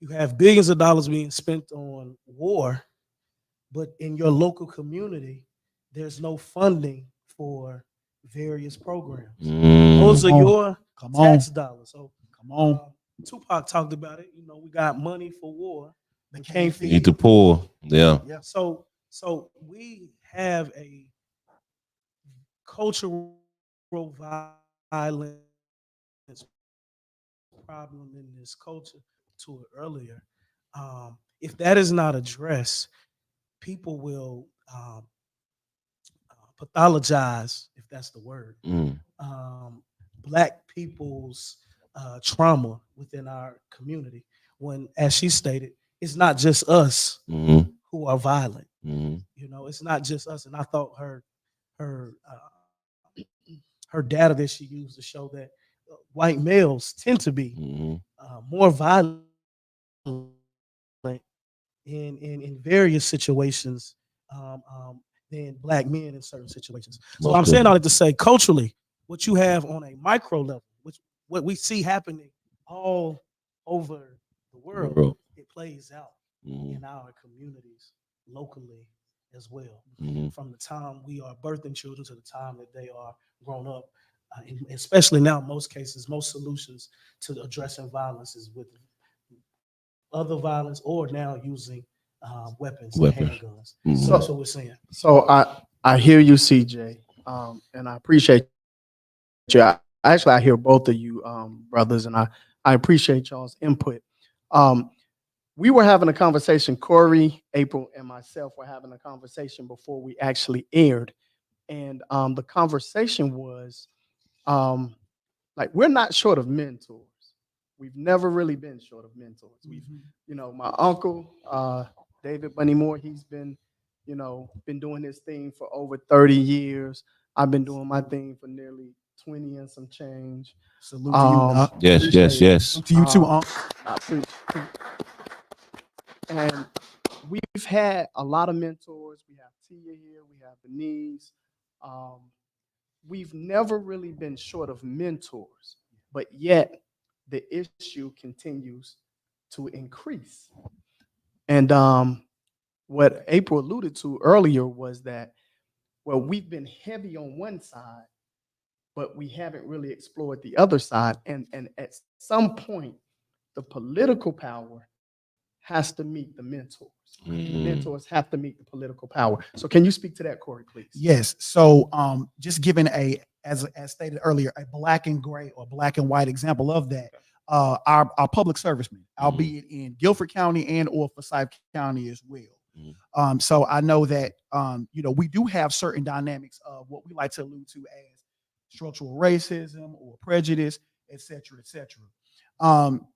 You have billions of dollars being spent on war, but in your local community, there's no funding for various programs. Those are your tax dollars. So Tupac talked about it. We got money for war, but can't feed the poor. Yeah. So we have a cultural violence problem in this culture to it earlier. If that is not addressed, people will pathologize, if that's the word, Black people's trauma within our community. When, as she stated, it's not just us who are violent. It's not just us. And I thought her data that she used to show that white males tend to be more violent in various situations than Black men in certain situations. So I'm saying all that to say, culturally, what you have on a micro level, what we see happening all over the world, it plays out in our communities locally as well. From the time we are birthing children to the time that they are grown up, and especially now, in most cases, most solutions to addressing violence is with other violence or now using weapons. And handguns. So that's what we're saying. So I hear you, CJ, and I appreciate you. I hear both of you, brothers, and I appreciate y'all's input. We were having a conversation, Corey, April, and myself were having a conversation before we actually aired. And the conversation was like, we're not short of mentors. We've never really been short of mentors. We've, my uncle, David Bunny Moore, he's been doing his thing for over 30 years. I've been doing my thing for nearly 20 and some change. Salute to you, Doc. Yes. Salute to you too, Unc. And we've had a lot of mentors. We have Tia here. We have Denise. We've never really been short of mentors, but yet the issue continues to increase. And what April alluded to earlier was that, well, we've been heavy on one side, but we haven't really explored the other side. And at some point, the political power has to meet the mentors. Mentors have to meet the political power. So can you speak to that, Corey, please? Yes. So just giving as stated earlier, a black and gray or black and white example of that. our public servicemen, albeit in Guilford County and or Forsyth County as well. So I know that we do have certain dynamics of what we like to allude to as structural racism or prejudice, et cetera, et cetera.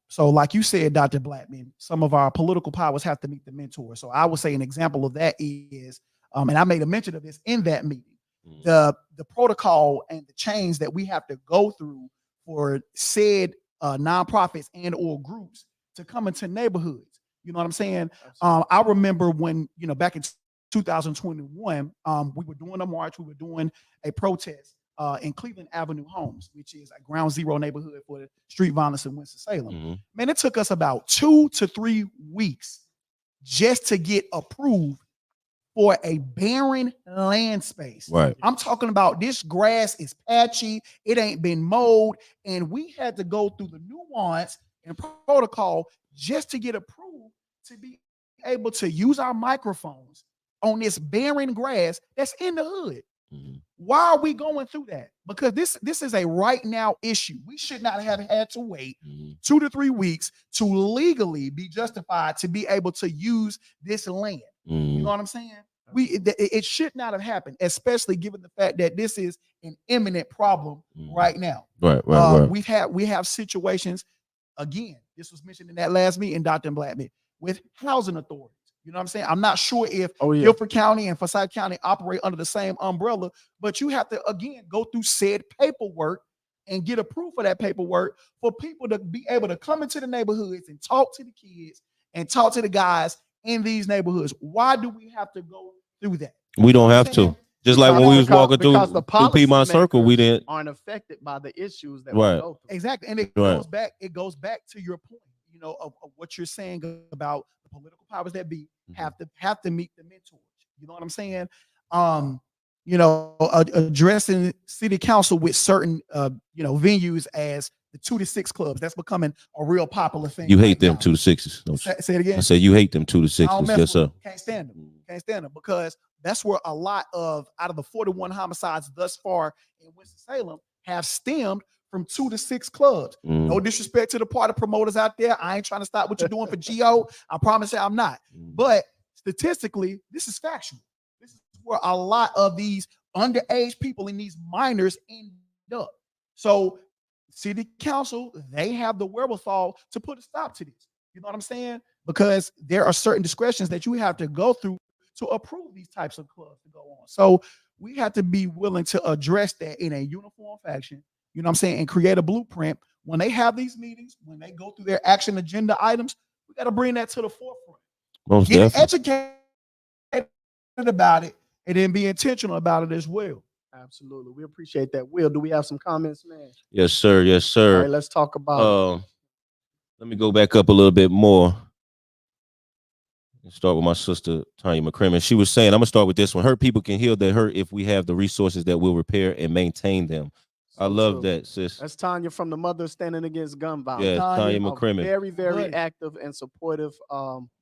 So like you said, Dr. Blackman, some of our political powers have to meet the mentor. So I would say an example of that is, and I made a mention of this in that meeting, the protocol and the chains that we have to go through for said nonprofits and or groups to come into neighborhoods. You know what I'm saying? I remember when, back in 2021, we were doing a march, we were doing a protest in Cleveland Avenue Homes, which is a ground zero neighborhood for the street violence in Winston-Salem. Man, it took us about 2 to 3 weeks just to get approved for a barren land space. Right. I'm talking about this grass is patchy, it ain't been mowed, and we had to go through the nuance and protocol just to get approved to be able to use our microphones on this barren grass that's in the hood. Why are we going through that? Because this is a right now issue. We should not have had to wait 2 to 3 weeks to legally be justified to be able to use this land. You know what I'm saying? It should not have happened, especially given the fact that this is an imminent problem right now. Right. We have situations, again, this was mentioned in that last meeting, Dr. Blackman, with housing authorities. You know what I'm saying? I'm not sure if Guilford County and Forsyth County operate under the same umbrella, but you have to, again, go through said paperwork and get approved for that paperwork for people to be able to come into the neighborhoods and talk to the kids and talk to the guys in these neighborhoods. Why do we have to go through that? We don't have to. Just like when we was walking through Piedmont Circle, we didn't aren't affected by the issues that Right. we go through. Exactly. And it goes back to your point, of what you're saying about the political powers that be have to meet the mentors. You know what I'm saying? Addressing city council with certain venues as the 2 to 6 clubs. That's becoming a real popular thing. You hate them 2 to 6s. Say it again. I said you hate them 2 to 6s. Yes, sir. Can't stand them. Can't stand them because that's where a lot of out of the 41 homicides thus far in Winston-Salem have stemmed from 2 to 6 clubs. No disrespect to the party promoters out there. I ain't trying to stop what you're doing for GO. I promise you I'm not. But statistically, this is factual. This is where a lot of these underage people and these minors end up. So city council, they have the wherewithal to put a stop to this. You know what I'm saying? Because there are certain discretions that you have to go through to approve these types of clubs to go on. So we have to be willing to address that in a uniform fashion. You know what I'm saying? And create a blueprint. When they have these meetings, when they go through their action agenda items, we got to bring that to the forefront. Most Get definitely. educated about it and then be intentional about it as well. Absolutely. We appreciate that. Will, do we have some comments, man? Yes, sir. Yes, All sir. right, let's talk about Let me go back up a little bit more. Let's start with my sister, Tanya McCrimmon. She was saying, I'm going to start with this one. Hurt people can heal their hurt if we have the resources that will repair and maintain them. I love that, sis. That's Tanya from the Mother Standing Against Gun Violence. Yeah, Tanya McCrimmon. Very, very active and supportive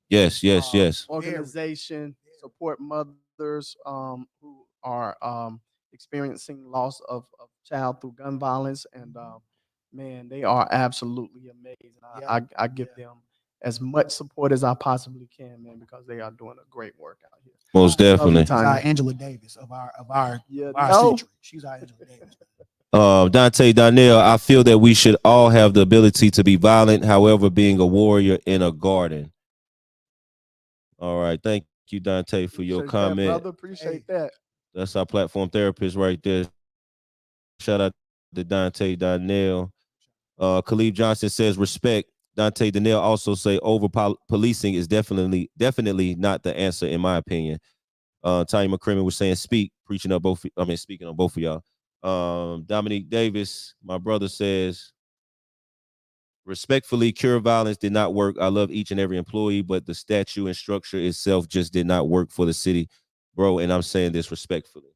Yes. organization, support mothers who are experiencing loss of child through gun violence. And man, they are absolutely amazing. I give them as much support as I possibly can, man, because they are doing a great work out here. Most definitely. She's our Angela Davis of our century. She's our Angela Davis. Dante Donnell, I feel that we should all have the ability to be violent, however, being a warrior in a garden. All right. Thank you, Dante, for your comment. Brother, appreciate that. That's our platform therapist right there. Shout out to Dante Donnell. Khalid Johnson says respect. Dante Donnell also say over policing is definitely not the answer, in my opinion. Tanya McCrimmon was saying speaking on both of y'all. Dominique Davis, my brother, says, respectfully, cure violence did not work. I love each and every employee, but the statute and structure itself just did not work for the city, bro. And I'm saying this respectfully.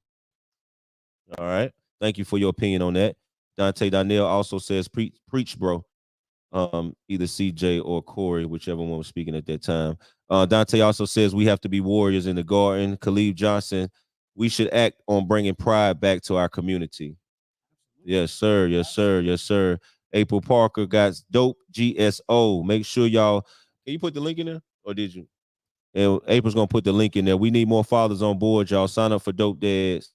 All right. Thank you for your opinion on that. Dante Donnell also says, preach, bro. Either CJ or Corey, whichever one was speaking at that time. Dante also says we have to be warriors in the garden. Khalid Johnson, we should act on bringing pride back to our community. Yes, sir. Yes, sir. Yes, sir. April Parker got dope GSO. Make sure y'all, can you put the link in there? Or did you? And April's gonna put the link in there. We need more fathers on board, y'all. Sign up for Dope Dads.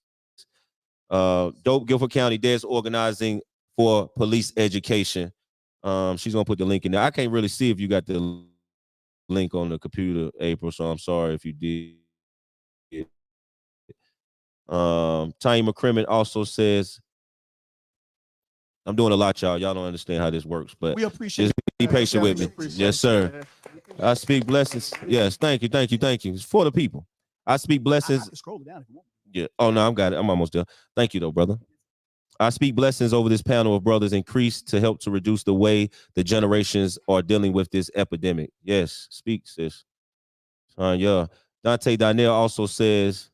Dope Guilford County Dads organizing for police education. She's gonna put the link in there. I can't really see if you got the link on the computer, April, so I'm sorry if you did. Tanya McCrimmon also says, I'm doing a lot, y'all. Y'all don't understand how this works, but We appreciate just be patient with me. Yes, sir. I speak blessings. Yes, thank you. It's for the people. I speak blessings. I can scroll it down if you want. Yeah. Oh no, I'm got it. I'm almost there. Thank you, though, brother. I speak blessings over this panel of brothers increased to help to reduce the way the generations are dealing with this epidemic. Yes, speak, sis. Yeah. Dante Donnell also says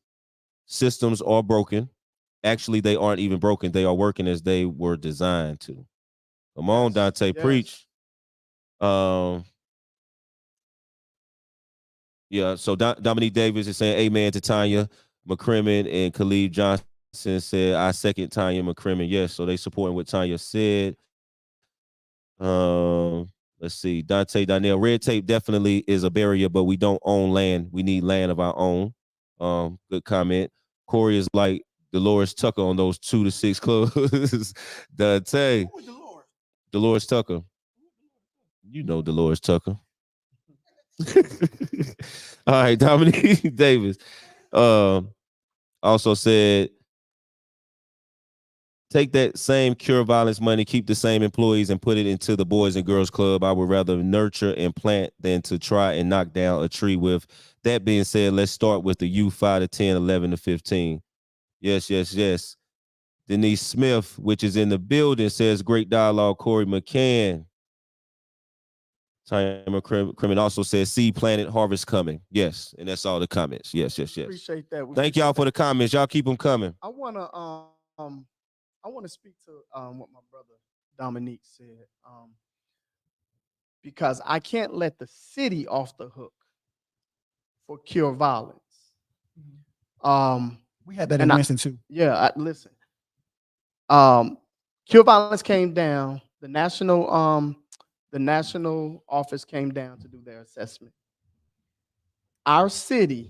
systems are broken. Actually, they aren't even broken. They are working as they were designed to. Come on, Dante, preach. Yeah, so Dominique Davis is saying amen to Tanya McCrimmon, and Khalid Johnson said, I second Tanya McCrimmon. Yes, so they supporting what Tanya said. Let's see. Dante Donnell, red tape definitely is a barrier, but we don't own land. We need land of our own. Good comment. Corey is like Dolores Tucker on those 2 to 6 clubs. Dante. Dolores Tucker. You know Dolores Tucker. All right, Dominique Davis also said, take that same cure violence money, keep the same employees, and put it into the Boys and Girls Club. I would rather nurture and plant than to try and knock down a tree with. That being said, let's start with the youth 5 to 10, 11 to 15. Yes. Denise Smith, which is in the building, says, great dialogue, Corey McCann. Tanya McCrimmon also says, seed planted, harvest coming. Yes, and that's all the comments. Yes. Appreciate that. Thank y'all for the comments. Y'all keep them coming. I wanna speak to what my brother Dominique said, because I can't let the city off the hook for cure violence. We had that in Winston too. Yeah, listen. Cure violence came down. The national office came down to do their assessment. Our city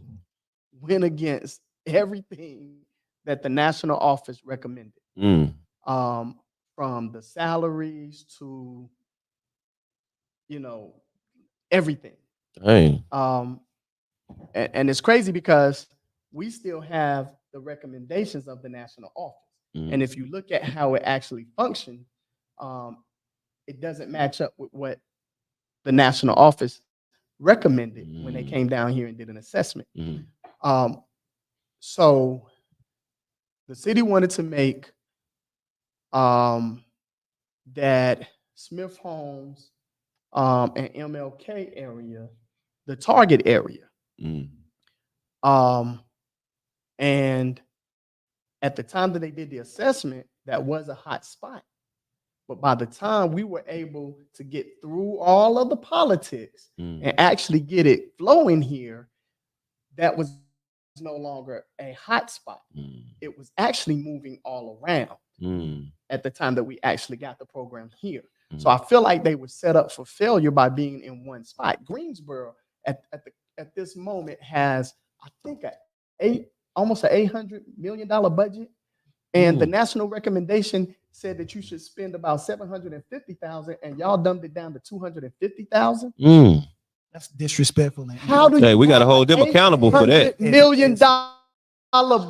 went against everything that the national office recommended. From the salaries to, everything. Hey. And it's crazy because we still have the recommendations of the national office. And if you look at how it actually functioned, it doesn't match up with what the national office recommended when they came down here and did an assessment. So the city wanted to make that Smith Homes and MLK area the target area. And at the time that they did the assessment, that was a hot spot. But by the time we were able to get through all of the politics and actually get it flowing here, that was no longer a hot spot. It was actually moving all around at the time that we actually got the program here. So I feel like they were set up for failure by being in one spot. Greensboro at this moment has, I think, almost an $800 million budget. And the national recommendation said that you should spend about $750,000, and y'all dumbed it down to $250,000. That's disrespectful. Man. How do you? Hey, we got to hold them accountable for that. $800 million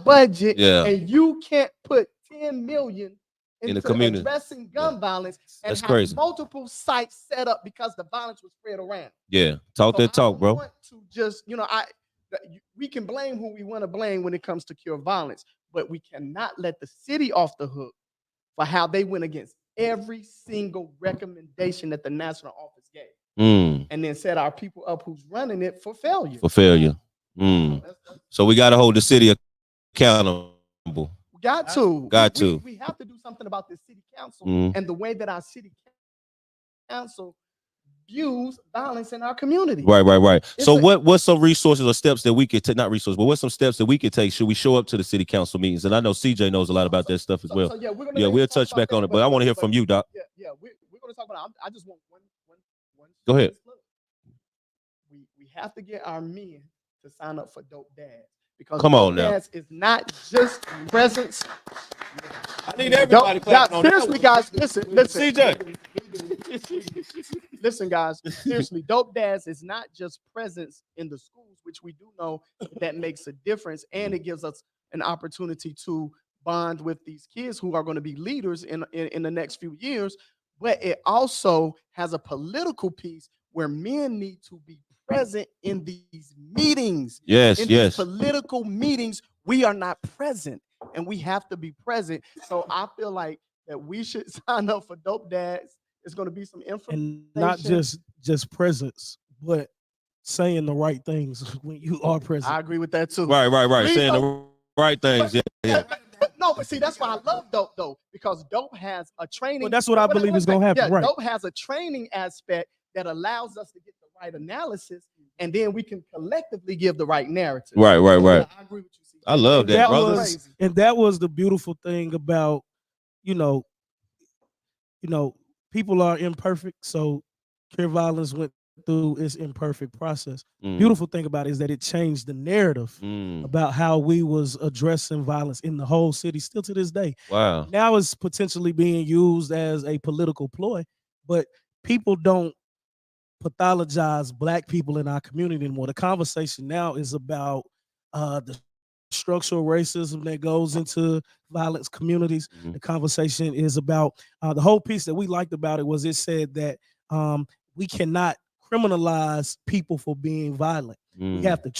budget, and you can't put $10 million in the community addressing gun violence, and that's have crazy. Multiple sites set up because the violence was spread around. Yeah, talk that talk, bro. Want to just, we can blame who we want to blame when it comes to cure violence, but we cannot let the city off the hook for how they went against every single recommendation that the national office gave, and then set our people up who's running it for failure. So we got to hold the city accountable. Got to. We have to do something about this city council and the way that our city council views violence in our community. Right. So what's some resources or steps that we could take? Not resources, but what's some steps that we could take? Should we show up to the city council meetings? And I know CJ knows a lot about that stuff as well. We'll touch back on it, but I want to hear from you, Doc. We're want to talk about. I just want one. Go ahead. We have to get our men to sign up for Dope Dads because Come on Dope now. Dads is not just presents. I need everybody clapping on that seriously, one. guys, listen. CJ. Listen, guys, seriously, Dope Dads is not just presence in the schools, which we do know that makes a difference, and it gives us an opportunity to bond with these kids who are going to be leaders in the next few years. But it also has a political piece where men need to be present in these meetings. Yes, in yes. these political meetings, we are not present, and we have to be present. So I feel like that we should sign up for Dope Dads. It's going to be some information, and not just presence, but saying the right things when you are present. I agree with that too. Right. Please Saying don't- the right things. Yeah. But see, that's why I love Dope though, because Dope has a training. Well, that's what I believe is gonna happen, right. Dope has a training aspect that allows us to get the right analysis, and then we can collectively give the right narrative. Right. I agree with you. CJ. I love that, brother. And that was the beautiful thing about, you know, people are imperfect. So Care Violence went through its imperfect process. Beautiful thing about it is that it changed the narrative about how we was addressing violence in the whole city, still to this day. Wow. Now it's potentially being used as a political ploy, but people don't pathologize Black people in our community anymore. The conversation now is about the structural racism that goes into violence communities. The conversation is about the whole piece that we liked about it was it said that we cannot criminalize people for being violent. We have to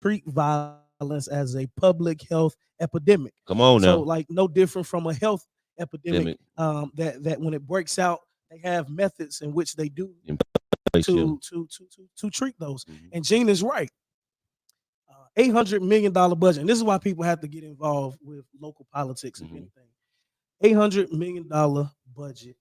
treat violence as a public health epidemic. Come on now. So like no different from a health epidemic that when it breaks out, they have methods in which they do to treat those. And Gene is right. $800 million budget. And this is why people have to get involved with local politics and anything. $800 million budget.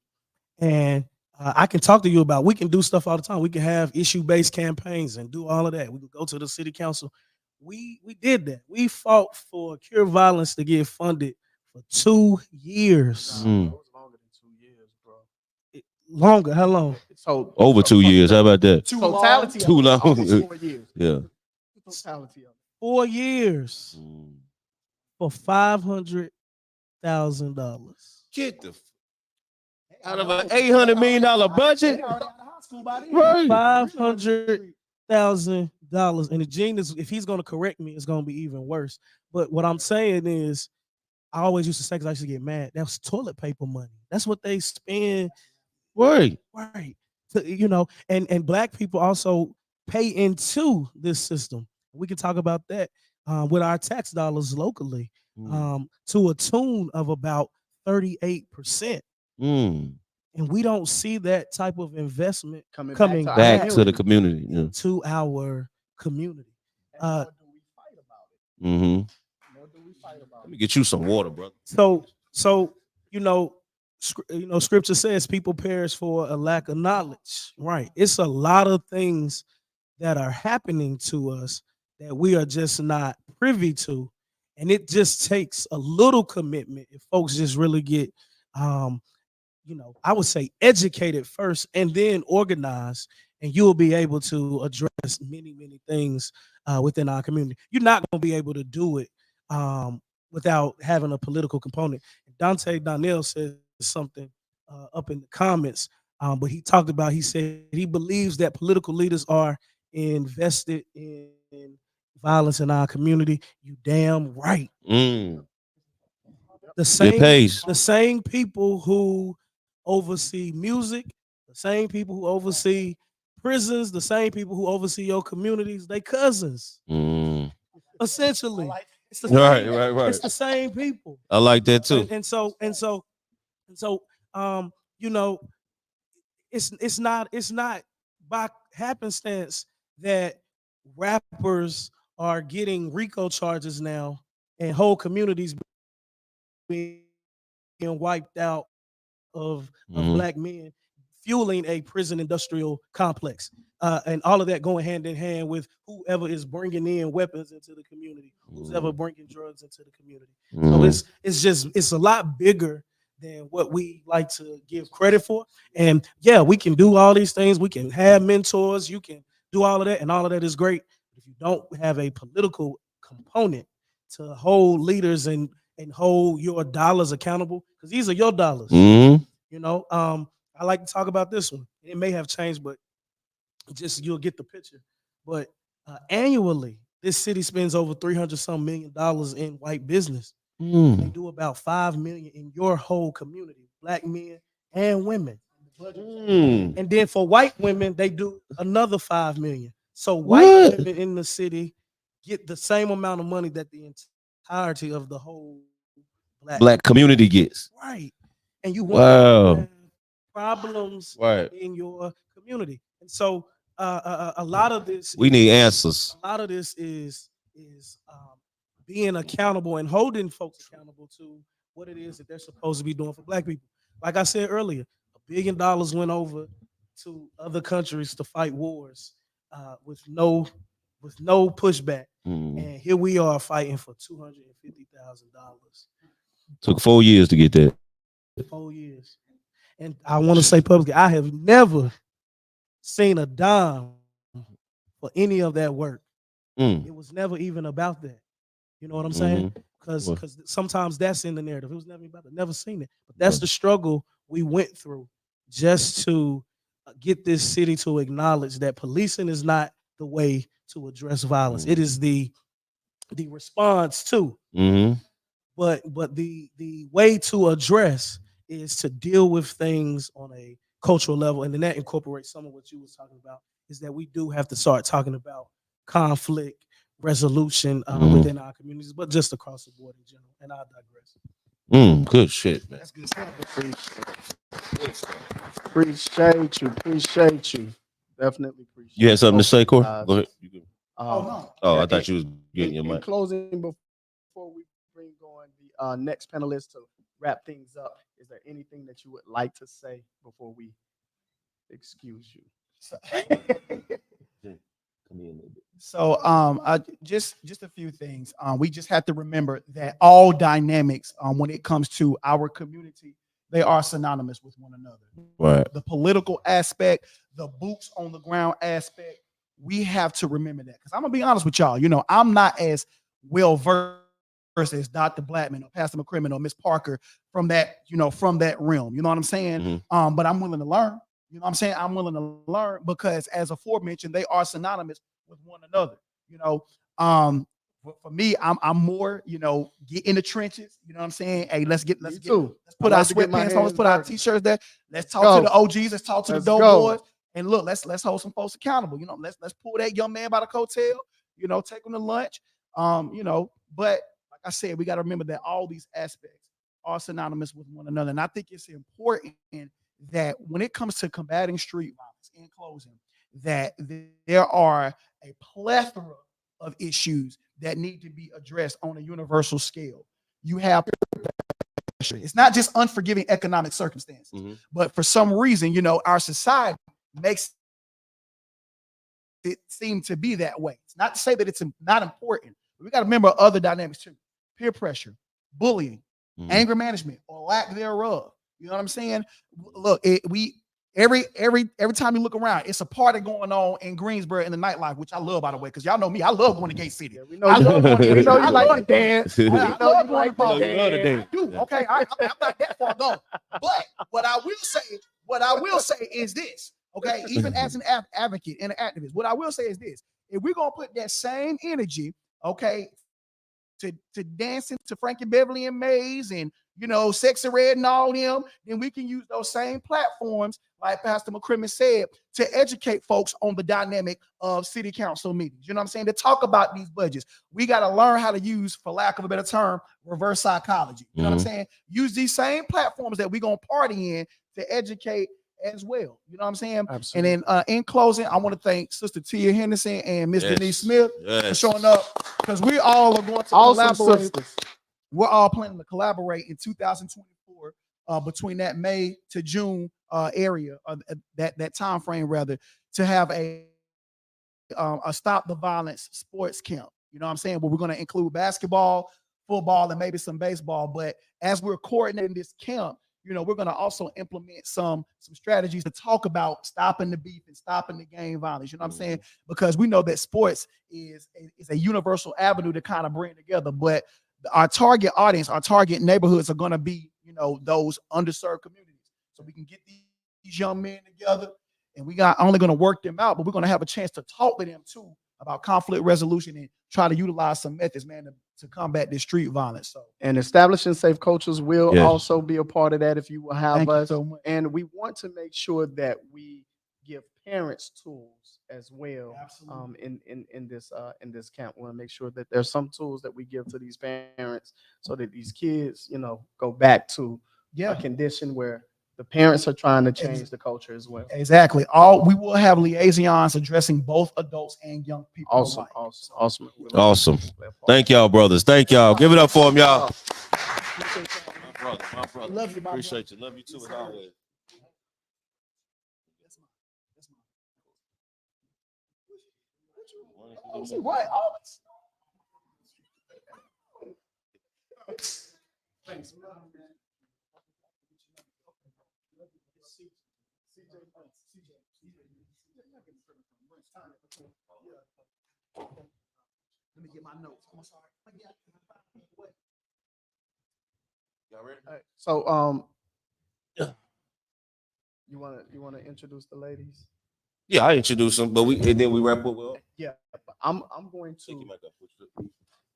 And I can talk to you about, we can do stuff all the time. We can have issue-based campaigns and do all of that. We can go to the city council. We did that. We fought for Cure Violence to get funded for 2 years. It was longer than 2 years, bro. Longer? How long? So over 2 years. How about that? Totality. Too long. Almost 4 years. Yeah. Totality of it. 4 years for $500,000. Get the out of an $800 million budget. Right. $500,000. And the genius, if he's going to correct me, it's going to be even worse. But what I'm saying is, I always used to say, because I used to get mad, that was toilet paper money. That's what they spend. Right. So, and Black people also pay into this system. We can talk about that with our tax dollars locally to a tune of about 38%. And we don't see that type of investment coming back to the community. To our community. Nor do we fight about it. Let me get you some water, brother. So scripture says people perish for a lack of knowledge. Right. It's a lot of things that are happening to us that we are just not privy to. And it just takes a little commitment if folks just really get, I would say educated first and then organized, and you'll be able to address many, many things within our community. You're not going to be able to do it without having a political component. Dante Donnell says something up in the comments, but he said he believes that political leaders are invested in violence in our community. You damn right. The same people who oversee music, the same people who oversee prisons, the same people who oversee your communities, they cousins. Essentially. It's the same, right. It's the same people. I like that too. And so it's not by happenstance that rappers are getting RICO charges now and whole communities being wiped out of Black men, fueling a prison industrial complex, and all of that going hand in hand with whoever is bringing in weapons into the community, who's ever bringing drugs into the community. So it's a lot bigger than what we like to give credit for. And yeah, we can do all these things. We can have mentors. You can do all of that, and all of that is great. If you don't have a political component to hold leaders and hold your dollars accountable, because these are your dollars. Mm-hmm. You know, I like to talk about this one. It may have changed, but just you'll get the picture. But annually, this city spends over 300 some $million in white business. They do about 5 million in your whole community, black men and women. And then for white women, they do another 5 million. So white women in the city get the same amount of money that the entirety of the whole black community gets. Right. And you want to have problems in your community. And so a lot of this we need answers. A lot of this is being accountable and holding folks accountable to what it is that they're supposed to be doing for black people. Like I said earlier, $1 billion went over to other countries to fight wars with no pushback. And here we are fighting for $250,000. Took 4 years to get that. 4 years. And I want to say publicly, I have never seen a dime for any of that work. It was never even about that. You know what I'm saying? Because sometimes that's in the narrative. It was never about it. Never seen it. But that's the struggle we went through just to get this city to acknowledge that policing is not the way to address violence. It is the response to. But the way to address is to deal with things on a cultural level, and then that incorporates some of what you was talking about. Is that we do have to start talking about conflict resolution within our communities, but just across the board in general. And I digress. Good shit, man. That's good stuff. Appreciate you. Definitely appreciate you. You had something to say, Corey? Go ahead. No. I thought you was getting your mic. In closing, before we bring on the next panelist to wrap things up, is there anything that you would like to say before we excuse you? So I just a few things. We just have to remember that all dynamics when it comes to our community, they are synonymous with one another. Right. The political aspect, the boots on the ground aspect, we have to remember that. Because I'm gonna be honest with y'all, you know, I'm not as well versed as Dr. Blackman or Pastor McCrimmon or Miss Parker from that realm. You know what I'm saying? But I'm willing to learn. You know what I'm saying? I'm willing to learn because, as aforementioned, they are synonymous with one another. You know, for me, I'm more, you know, get in the trenches. You know what I'm saying? Hey, let's put our sweatpants on. Let's put our t-shirts there. Let's talk to the OGs. Let's talk to the dope boys. And look, let's hold some folks accountable. You know, let's pull that young man by the coattail. You know, take him to lunch. You know, but like I said, we got to remember that all these aspects are synonymous with one another. And I think it's important that when it comes to combating street violence, in closing, that there are a plethora of issues that need to be addressed on a universal scale. You have it's not just unforgiving economic circumstances, but for some reason, you know, our society makes it seem to be that way. It's not to say that it's not important, but we got to remember other dynamics too: peer pressure, bullying, anger management, or lack thereof. You know what I'm saying? Look, every time you look around, it's a party going on in Greensboro in the nightlife, which I love, by the way, because y'all know me. I love going to Gate City. Yeah, we know I love going to Gate City. I like to dance. I love going to ball games. I do. Okay, I'm not that far gone. But what I will say is this. Okay, even as an advocate and an activist, what I will say is this: if we're gonna put that same energy, okay, to dancing to Frankie Beverly and Mays and, you know, Sexy Red and all them, then we can use those same platforms, like Pastor McCrimmon said, to educate folks on the dynamic of city council meetings. You know what I'm saying? To talk about these budgets. We got to learn how to use, for lack of a better term, reverse psychology. You know what I'm saying? Use these same platforms that we're going to party in to educate as well. You know what I'm saying? Absolutely. And then in closing, I want to thank Sister Tia Henderson and Miss Denise Smith for showing up, because we all are going to collaborate. We're all planning to collaborate in 2024 between that May to June area, that time frame rather, to have a Stop the Violence sports camp. You know what I'm saying? Where we're going to include basketball, football, and maybe some baseball. But as we're coordinating this camp, we're going to also implement some strategies to talk about stopping the beef and stopping the gang violence. You know what I'm saying? Because we know that sports is a universal avenue to kind of bring together, but our target audience, our target neighborhoods are going to be, those underserved communities. So we can get these young men together, and we got only going to work them out, but we're going to have a chance to talk to them too about conflict resolution and try to utilize some methods, man, to combat this street violence. So, and establishing safe cultures will Yes. also be a part of that if you will have thank you us. so much. And we want to make sure that we give parents tools as well. Absolutely. In this camp, we want to make sure that there's some tools that we give to these parents so that these kids, go back to a condition where the parents are trying to change the culture as well. Exactly. We will have liaisons addressing both adults and young people. Awesome, alike. awesome. Awesome. Thank y'all, brothers. Thank y'all. Give it up for them, y'all. My brother. Love you, my Appreciate you. Love you too, as always. Right. Thanks. Let me get my notes. I'm sorry. Y'all ready? All right, so you wanna introduce the ladies? Yeah, I introduce them, but and then we wrap up. Well, Yeah, but I'm going take your to. mic up.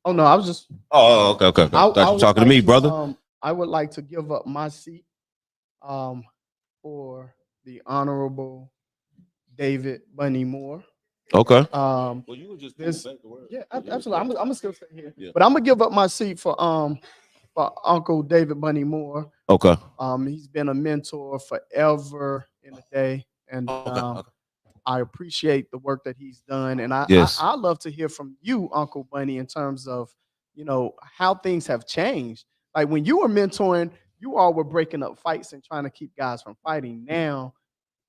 Oh no, I was just. Okay. I Thought you would talking to like me, brother. I would like to give up my seat, for the Honorable David Bunny Moore. Okay. Well, you would just this- back the word. Yeah, absolutely. I'm gonna still stay here, Yeah. but I'm gonna give up my seat for Uncle David Bunny Moore. Okay. He's been a mentor forever in the day, and Okay. I appreciate the work that he's done. And Yes. I love to hear from you, Uncle Bunny, in terms of how things have changed. Like when you were mentoring, you all were breaking up fights and trying to keep guys from fighting. Now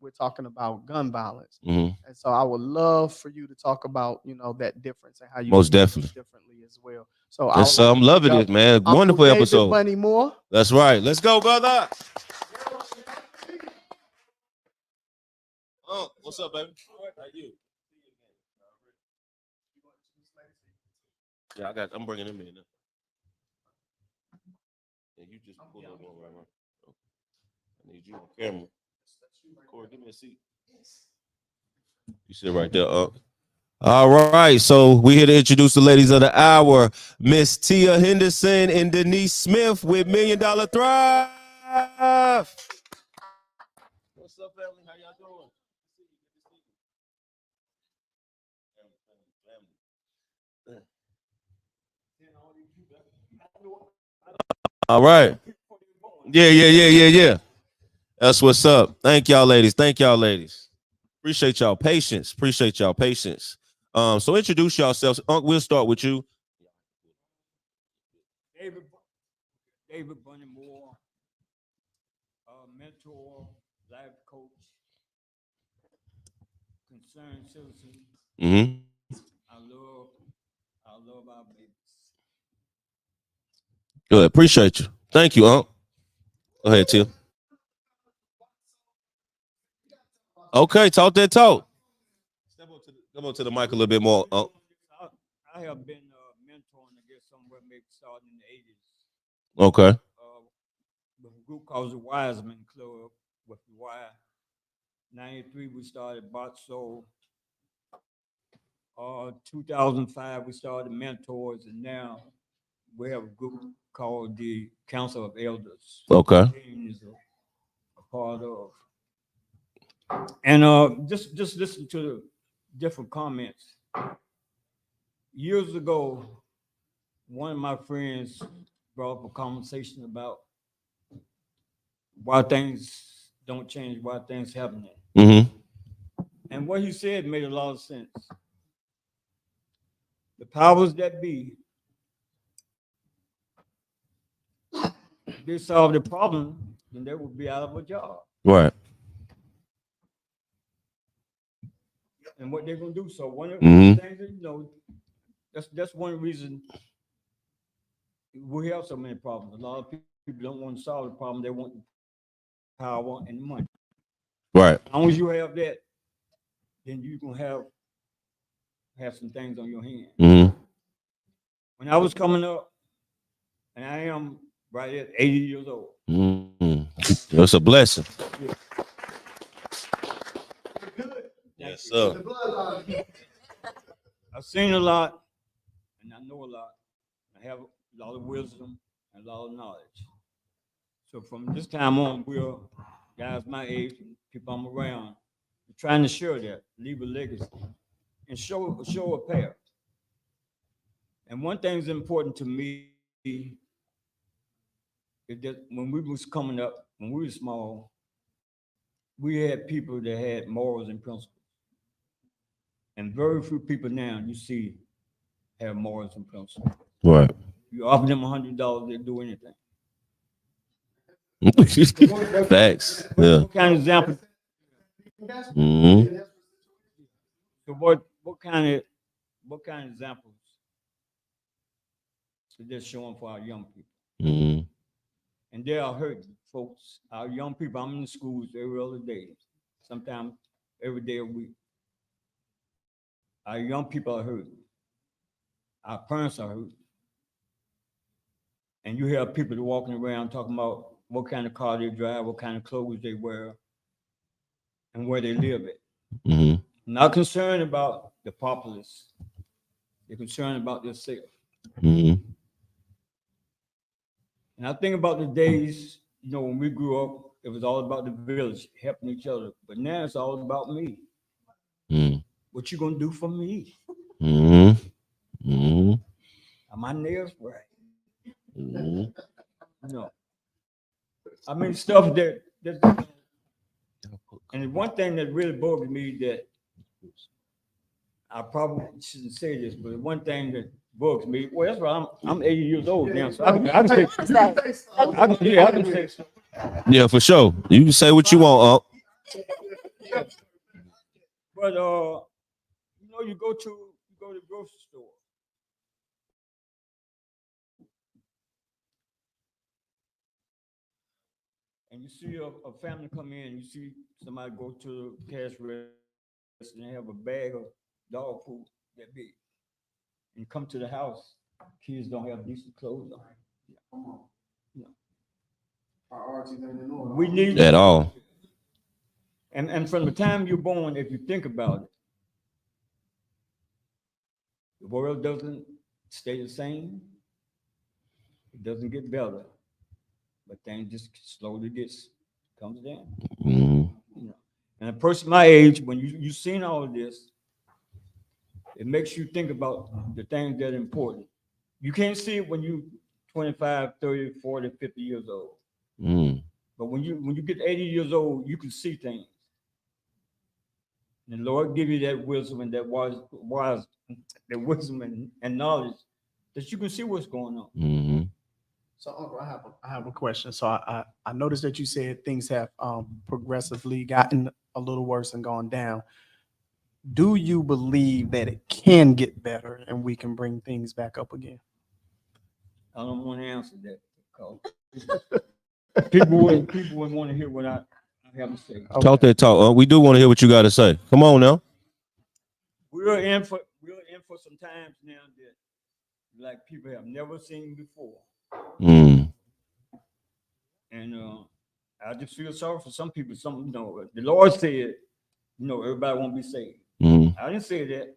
we're talking about gun violence. Mhm. And so I would love for you to talk about, that difference and how you Most see things definitely. differently as well. So I Yes, would like I'm to loving bring it, up man. Uncle Wonderful David episode. Bunny Moore. That's right. Let's go, brother. Oh, what's up, baby? How you? Yeah, I'm bringing him in. And you just pull up one right. I need you on camera. Corey, give me a seat. You sit right there, up. All right, so we here to introduce the ladies of the hour, Miss Tia Henderson and Denise Smith with $1 Million Thrive. What's up, family? How y'all doing? All right. Yeah. That's what's up. Thank y'all, ladies. Appreciate y'all patience. So introduce yourselves. We'll start with you. David Bunny Moore, mentor, life coach, concerned citizen. Mm-hmm. I love our babies. Good. Appreciate you. Thank you, Unc. Go ahead, Tia. Okay, talk that talk. Come up to the mic a little bit more, Unc. I have been mentoring, I guess, somewhere maybe starting in the 80s. Okay. With a group called the Wiseman Club with the Y. 93, we started Bot Soul. 2005, we started Mentors, and now we have a group called the Council of Elders. Okay. Teens are a part of. And just listen to the different comments. Years ago, one of my friends brought up a conversation about why things don't change, why things happening. Mm-hmm. And what he said made a lot of sense. The powers that be, if they solve the problem, then they would be out of a job. Right. And what they're gonna do. So one of the Mhm. things that, that's one reason we have so many problems. A lot of people don't want to solve the problem; they want the power, and money. Right. As long as you have that, then you can have some things on your hand. Mm-hmm. When I was coming up, and I am right at 80 years old. Mm-hmm. That's a blessing. Yes, sir. I've seen a lot, and I know a lot. I have a lot of wisdom and a lot of knowledge. So from this time on, we're guys my age, and people I'm around, we're trying to share that, leave a legacy, and show a path. And one thing that's important to me is that when we was coming up, when we were small, we had people that had morals and principles. And very few people now you see have morals and principles. Right. You offer them $100, they'll do anything. Facts. Yeah. What kind of example? Mm-hmm. So what kind of examples is this showing for our young people? Mm-hmm. And they are hurting, folks. Our young people, I'm in the schools every other day, sometimes every day a week. Our young people are hurting. Our parents are hurting. And you have people walking around talking about what kind of car they drive, what kind of clothes they wear, and where they live at. Mm-hmm. Not concerned about the populace. They're concerned about themselves. Mm-hmm. And I think about the days, when we grew up, it was all about the village, helping each other. But now it's all about me. Mm-hmm. What you gonna do for me? Mm-hmm. Mm-hmm. Are my nails right? Mm-hmm. I mean, stuff that and one thing that really bugged me that I probably shouldn't say this, but one thing that bugs me, well, that's why I'm 80 years old now, so I can say, I can say so. Yeah, for sure. You can say what you want, But you go to the grocery store. And you see a family come in, you see somebody go to the cash register and they have a bag of dog food that big. And you come to the house, kids don't have decent clothes on. We need at all. and from the time you're born, if you think about it, the world doesn't stay the same. It doesn't get better, but things just slowly comes down. Mm-hmm. And a person my age, when you've seen all of this, it makes you think about the things that are important. You can't see it when you're 25, 30, 40, 50 years old. Mm-hmm. But when you get 80 years old, you can see things. And the Lord give you that wisdom and that wisdom and knowledge that you can see what's going on. Mm-hmm. So, Uncle, I have a question. So, I noticed that you said things have progressively gotten a little worse and gone down. Do you believe that it can get better and we can bring things back up again? I don't want to answer that because people would want to hear what I have to say. Okay. Talk that talk. We do want to hear what you got to say. Come on now. We're in for some times now that like people have never seen before. Mm. And I just feel sorry for some people. The Lord said, everybody won't be saved. Mm. I didn't say that.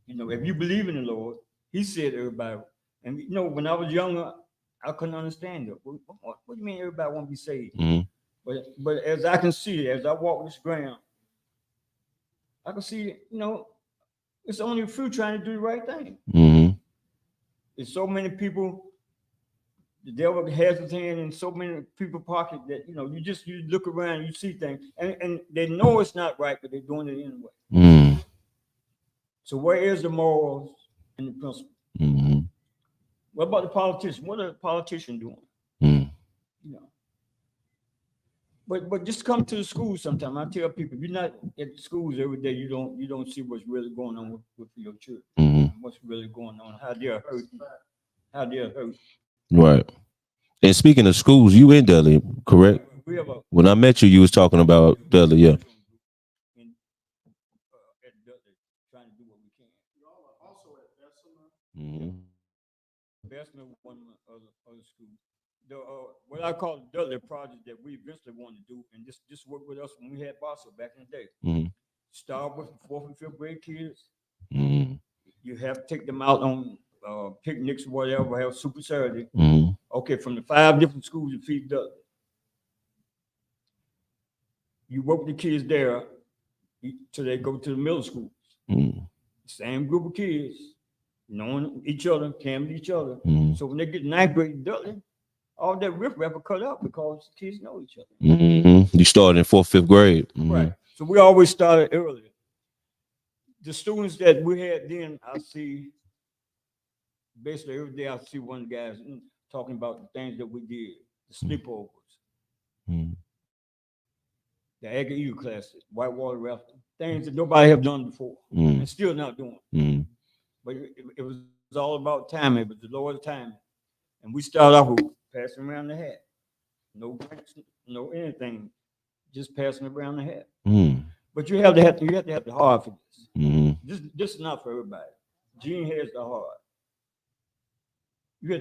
If you believe in the Lord, He said everybody. And when I was younger, I couldn't understand it. What do you mean everybody won't be saved? Mm. But as I can see, as I walk this ground, I can see, it's only a few trying to do the right thing. Mm-hmm. There's so many people. The devil has his hand in so many people's pocket that you look around, you see things, and they know it's not right, but they're doing it anyway. Mm. So where is the morals and the principle? Mm-hmm. What about the politicians? What are the politicians doing? Mm. But just come to the school sometime. I tell people, if you're not at the schools every day, you don't see what's really going on with your children. Mm-hmm. What's really going on? How they're hurt. Right. And speaking of schools, you in Delhi, correct? We have a When I met you, you was talking about Dudley, yeah. in, at Dudley, trying to do what we can. Y'all are also at Bessemer. Mm-hmm. Bessemer, one of the other schools. The what I call the Dudley project that we eventually want to do, and just work with us when we had Boston back in the day. Mm-hmm. Start with 4th and 5th grade kids. Mm-hmm. You have to take them out on picnics or whatever, have Super Saturday. Mm-hmm. Okay, from the 5 different schools you feed Dudley. You work with the kids there till they go to the middle schools. Mm-hmm. Same group of kids, knowing each other, caring each other. Mm-hmm. So when they get 9th grade in Dudley, all that riffraff will cut out because the kids know each other. Mm-hmm. You started in 4th, 5th grade. Mm-hmm. Right. So we always started early. The students that we had then, I see, basically every day I see one of the guys talking about the things that we did, the sleepovers, Mm-hmm. the Aggie Eagle classes, whitewater rafting, things that nobody have done before and still not doing. Mm-hmm. But it was all about timing. It was the Lord's timing. And we started off with passing around the hat. No grants, no anything, just passing around the hat. Mm-hmm. But you have to have the heart for this. Mm-hmm. This is not for everybody. Gene has the heart. You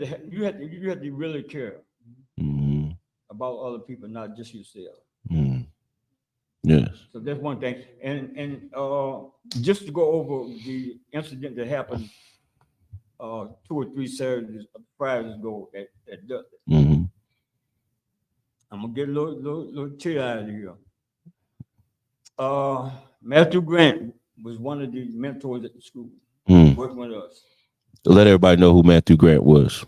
have to really care Mm-hmm. about other people, not just yourself. Mm-hmm. Yes. So that's one thing. And just to go over the incident that happened 2 or 3 Saturdays, Fridays ago at Dudley. Mm-hmm. I'm gonna get a little tear out of here. Matthew Grant was one of the mentors at the school, working with us. Let everybody know who Matthew Grant was.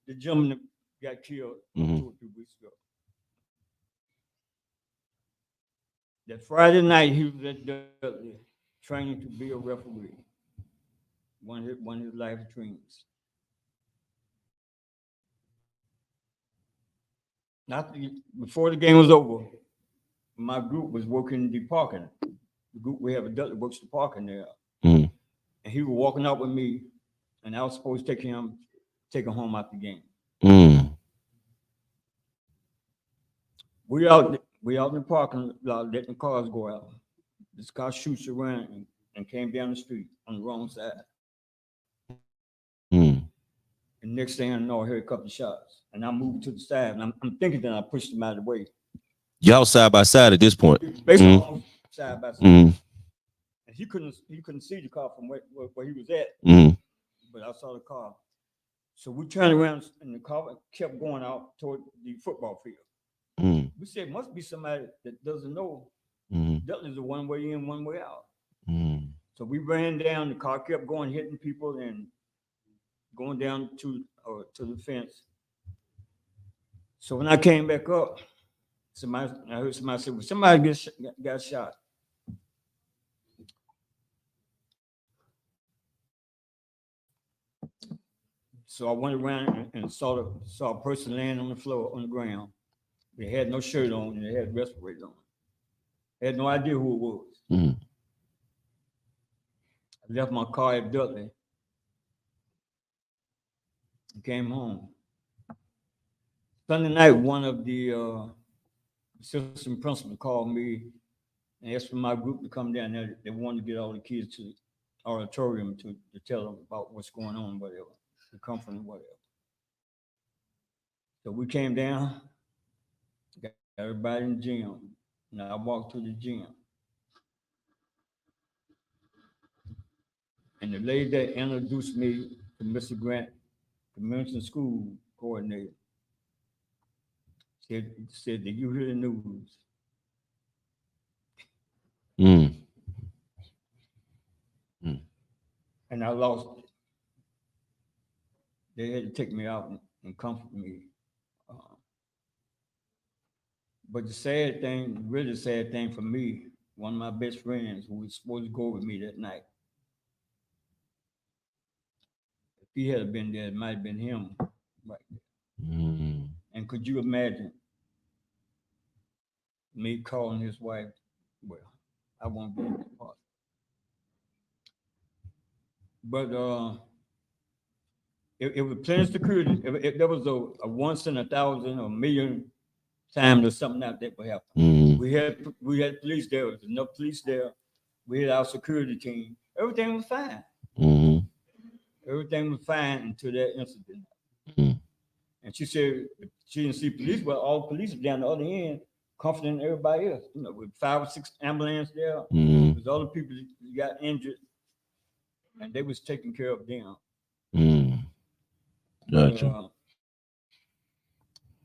The gentleman that got killed 2 or 3 weeks ago. That Friday night, he was at Dudley training to be a referee. One of his life dreams. Before the game was over, my group was working the parking. The group we have a Dudley works the parking there. Mm-hmm. And he was walking out with me, and I was supposed to take him home after the game. Mm-hmm. We out in the parking lot letting the cars go out. This car shoots around and came down the street on the wrong side. Mm-hmm. And next thing I know, I heard a couple of shots. And I moved to the side, and I'm thinking that I pushed him out of the way. Y'all side by side at this point. Basically, side by side. Mm-hmm. And he couldn't see the car from where he was at. Mm-hmm. But I saw the car. So we turned around, and the car kept going out toward the football field. Mm-hmm. We said, must be somebody that doesn't know Dudley's a one way in, one way out. Mm-hmm. So we ran down. The car kept going, hitting people, and going down to the fence. So when I came back up, I heard somebody say, well, somebody got shot. So I went around and saw a person laying on the floor, on the ground. They had no shirt on and they had respirators on. I had no idea who it was. Mm-hmm. I left my car at Dudley and came home. Sunday night, one of the assistant principals called me and asked for my group to come down there. They wanted to get all the kids to the auditorium to tell them about what's going on, whatever, the comfort, whatever. So we came down, got everybody in the gym. And I walked to the gym. And the lady that introduced me to Mr. Grant, Community School Coordinator, said, did you hear the news? Mm. And I lost it. They had to take me out and comfort me. But the sad thing, really sad thing for me, one of my best friends who was supposed to go with me that night, if he had been there, it might have been him right there. Mm. And could you imagine me calling his wife? Well, I won't be in that part. But it was plenty of security. If there was a once in 1,000 or 1,000,000 time there's something out that will happen. Mm-hmm. We had police there. There was enough police there. We had our security team. Everything was fine. Mm-hmm. Everything was fine until that incident. Mm-hmm. And she said she didn't see police, but all police were down the other end, comforting everybody else. You know, with 5 or 6 ambulances there, Mm-hmm. there's other people that got injured, and they was taking care of them. Mm. Gotcha.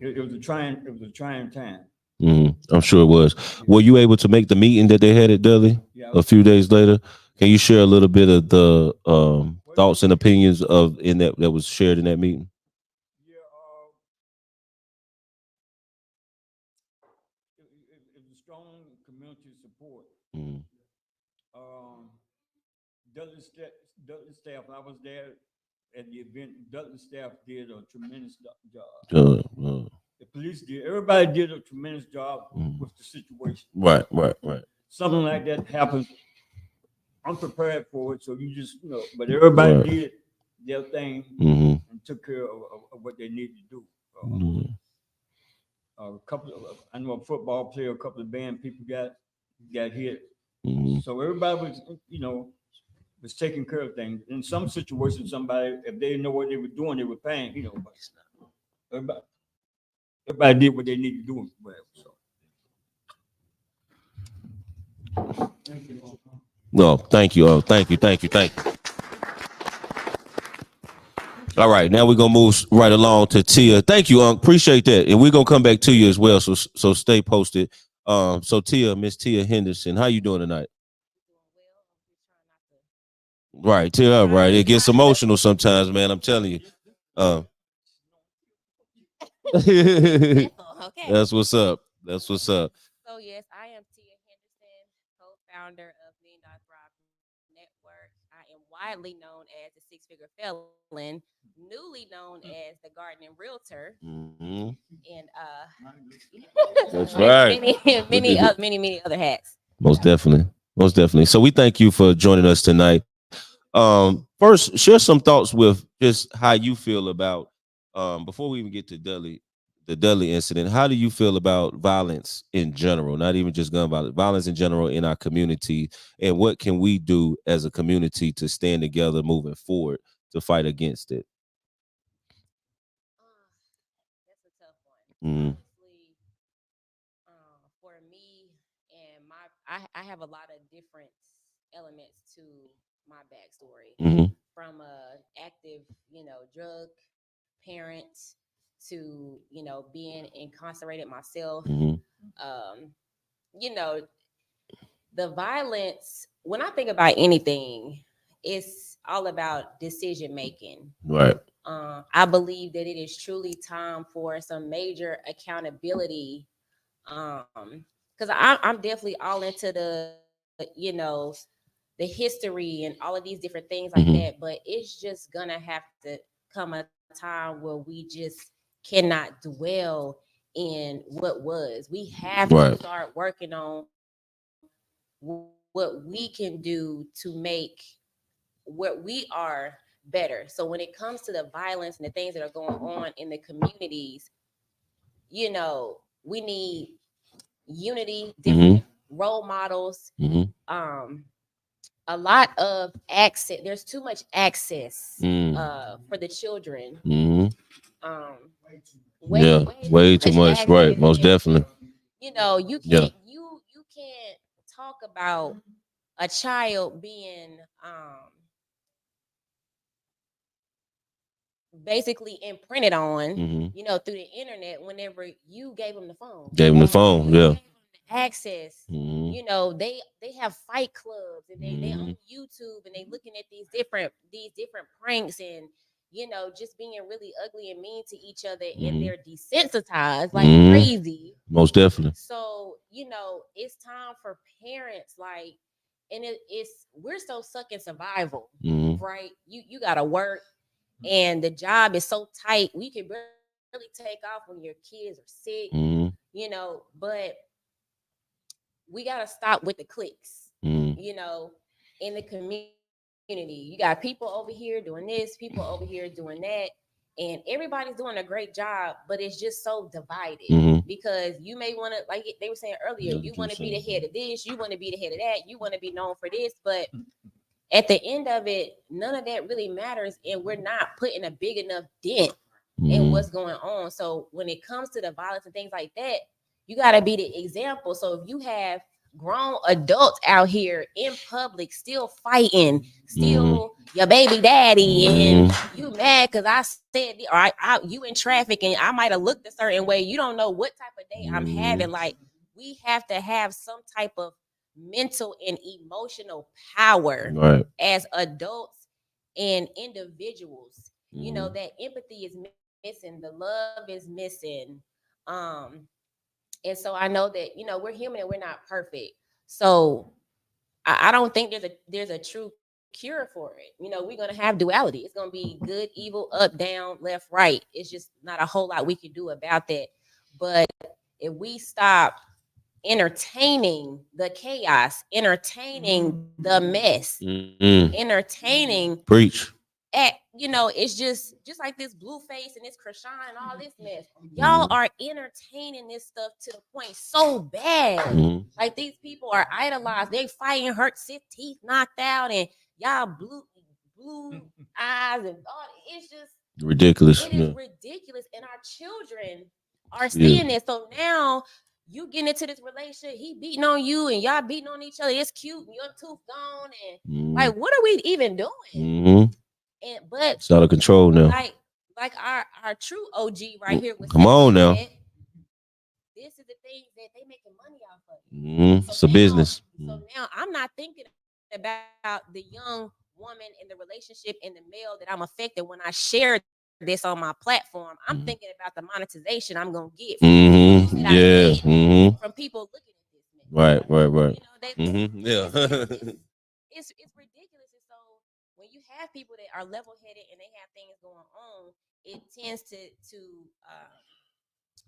It was a trying time. I'm sure it was. Were you able to make the meeting that they had at Dudley a few days later? Can you share a little bit of the thoughts and opinions of in that was shared in that meeting? Yeah, it was a strong community support. Mm. Dudley staff, I was there at the event. Dudley staff did a tremendous job. The police did. Everybody did a tremendous job with the situation. Right. Something like that happens. I'm prepared for it, so you just But everybody did their thing and took care of what they needed to do. A couple of, I know a football player, a couple of band people got hit. So everybody was taking care of things. In some situations, somebody, if they didn't know what they were doing, they were paying. But everybody did what they needed to do. So. No, thank you. Thank you. All right, now we're gonna move right along to Tia. Thank you, Unc. Appreciate that, and we're gonna come back to you as well. So stay posted. So Tia, Miss Tia Henderson, how you doing tonight? Right, Tia. Right, it gets emotional sometimes, man. I'm telling you. Okay. That's what's up. So yes, I am Tia Henderson, co-founder of Million Dollar Thrive Network. I am widely known as the Six-Figure Felon, newly known as the Gardening Realtor, and That's right. many other hats. Most definitely. So we thank you for joining us tonight. First, share some thoughts with just how you feel about before we even get to the Dudley incident. How do you feel about violence in general, not even just gun violence in general in our community, and what can we do as a community to stand together moving forward to fight against it? That's a tough one. Honestly, for me and I have a lot of different elements to my backstory. From a active, drug parent to, being incarcerated myself. The violence, when I think about anything, it's all about decision making. Right. I believe that it is truly time for some major accountability. Because I'm definitely all into the history and all of these different things like that, but it's just gonna have to come a time where we just cannot dwell in what was. We have to start working on what we can do to make what we are better. So when it comes to the violence and the things that are going on in the communities, we need unity, different role models, a lot of access. There's too much access for the children. Way too much. Right, most definitely. You can't you can't talk about a child being basically imprinted on, through the internet whenever you gave them the phone. Access. They have fight clubs and they on YouTube and they looking at these different pranks and just being really ugly and mean to each other and they're desensitized like crazy. Most definitely. So, it's time for parents and we're so stuck in survival, right? You gotta work and the job is so tight. We can barely take off when your kids are sick, but we got to stop with the cliques, in the community. You got people over here doing this, people over here doing that. and everybody's doing a great job, but it's just so divided because you may want to, like they were saying earlier, you want to be the head of this, you want to be the head of that, you want to be known for this, but at the end of it, none of that really matters, and we're not putting a big enough dent in what's going on. So when it comes to the violence and things like that, you got to be the example. So if you have grown adults out here in public still fighting, still your baby daddy, and you mad because I said, or you in traffic and I might have looked a certain way, you don't know what type of day I'm having. Like, we have to have some type of mental and emotional power as adults and individuals. You know, that empathy is missing, the love is missing. And so I know that, you know, we're human and we're not perfect. So I don't think there's a true cure for it. You know, we're gonna have duality. It's gonna be good, evil, up, down, left, right. It's just not a whole lot we can do about that. But if we stop entertaining the chaos, entertaining the mess, entertaining preach. You know, it's just like this Blueface and this Krishan and all this mess. Y'all are entertaining this stuff to the point so bad. Like, these people are idolized. They fighting, hurt, sick teeth, knocked out, and y'all blue eyes and all. It's just ridiculous. It is ridiculous, and our children are seeing this. So now you getting into this relationship, he beating on you and y'all beating on each other. It's cute and your tooth gone, and like, what are we even doing? And but it's out of control now. Like our true OG right here was come on now. This is the things that they making money off of. So it's a business. So now I'm not thinking about the young woman in the relationship and the male that I'm affected when I share this on my platform. I'm thinking about the monetization I'm gonna get from people looking at this. Right. You know, it's ridiculous. And so when you have people that are level-headed and they have things going on, it tends to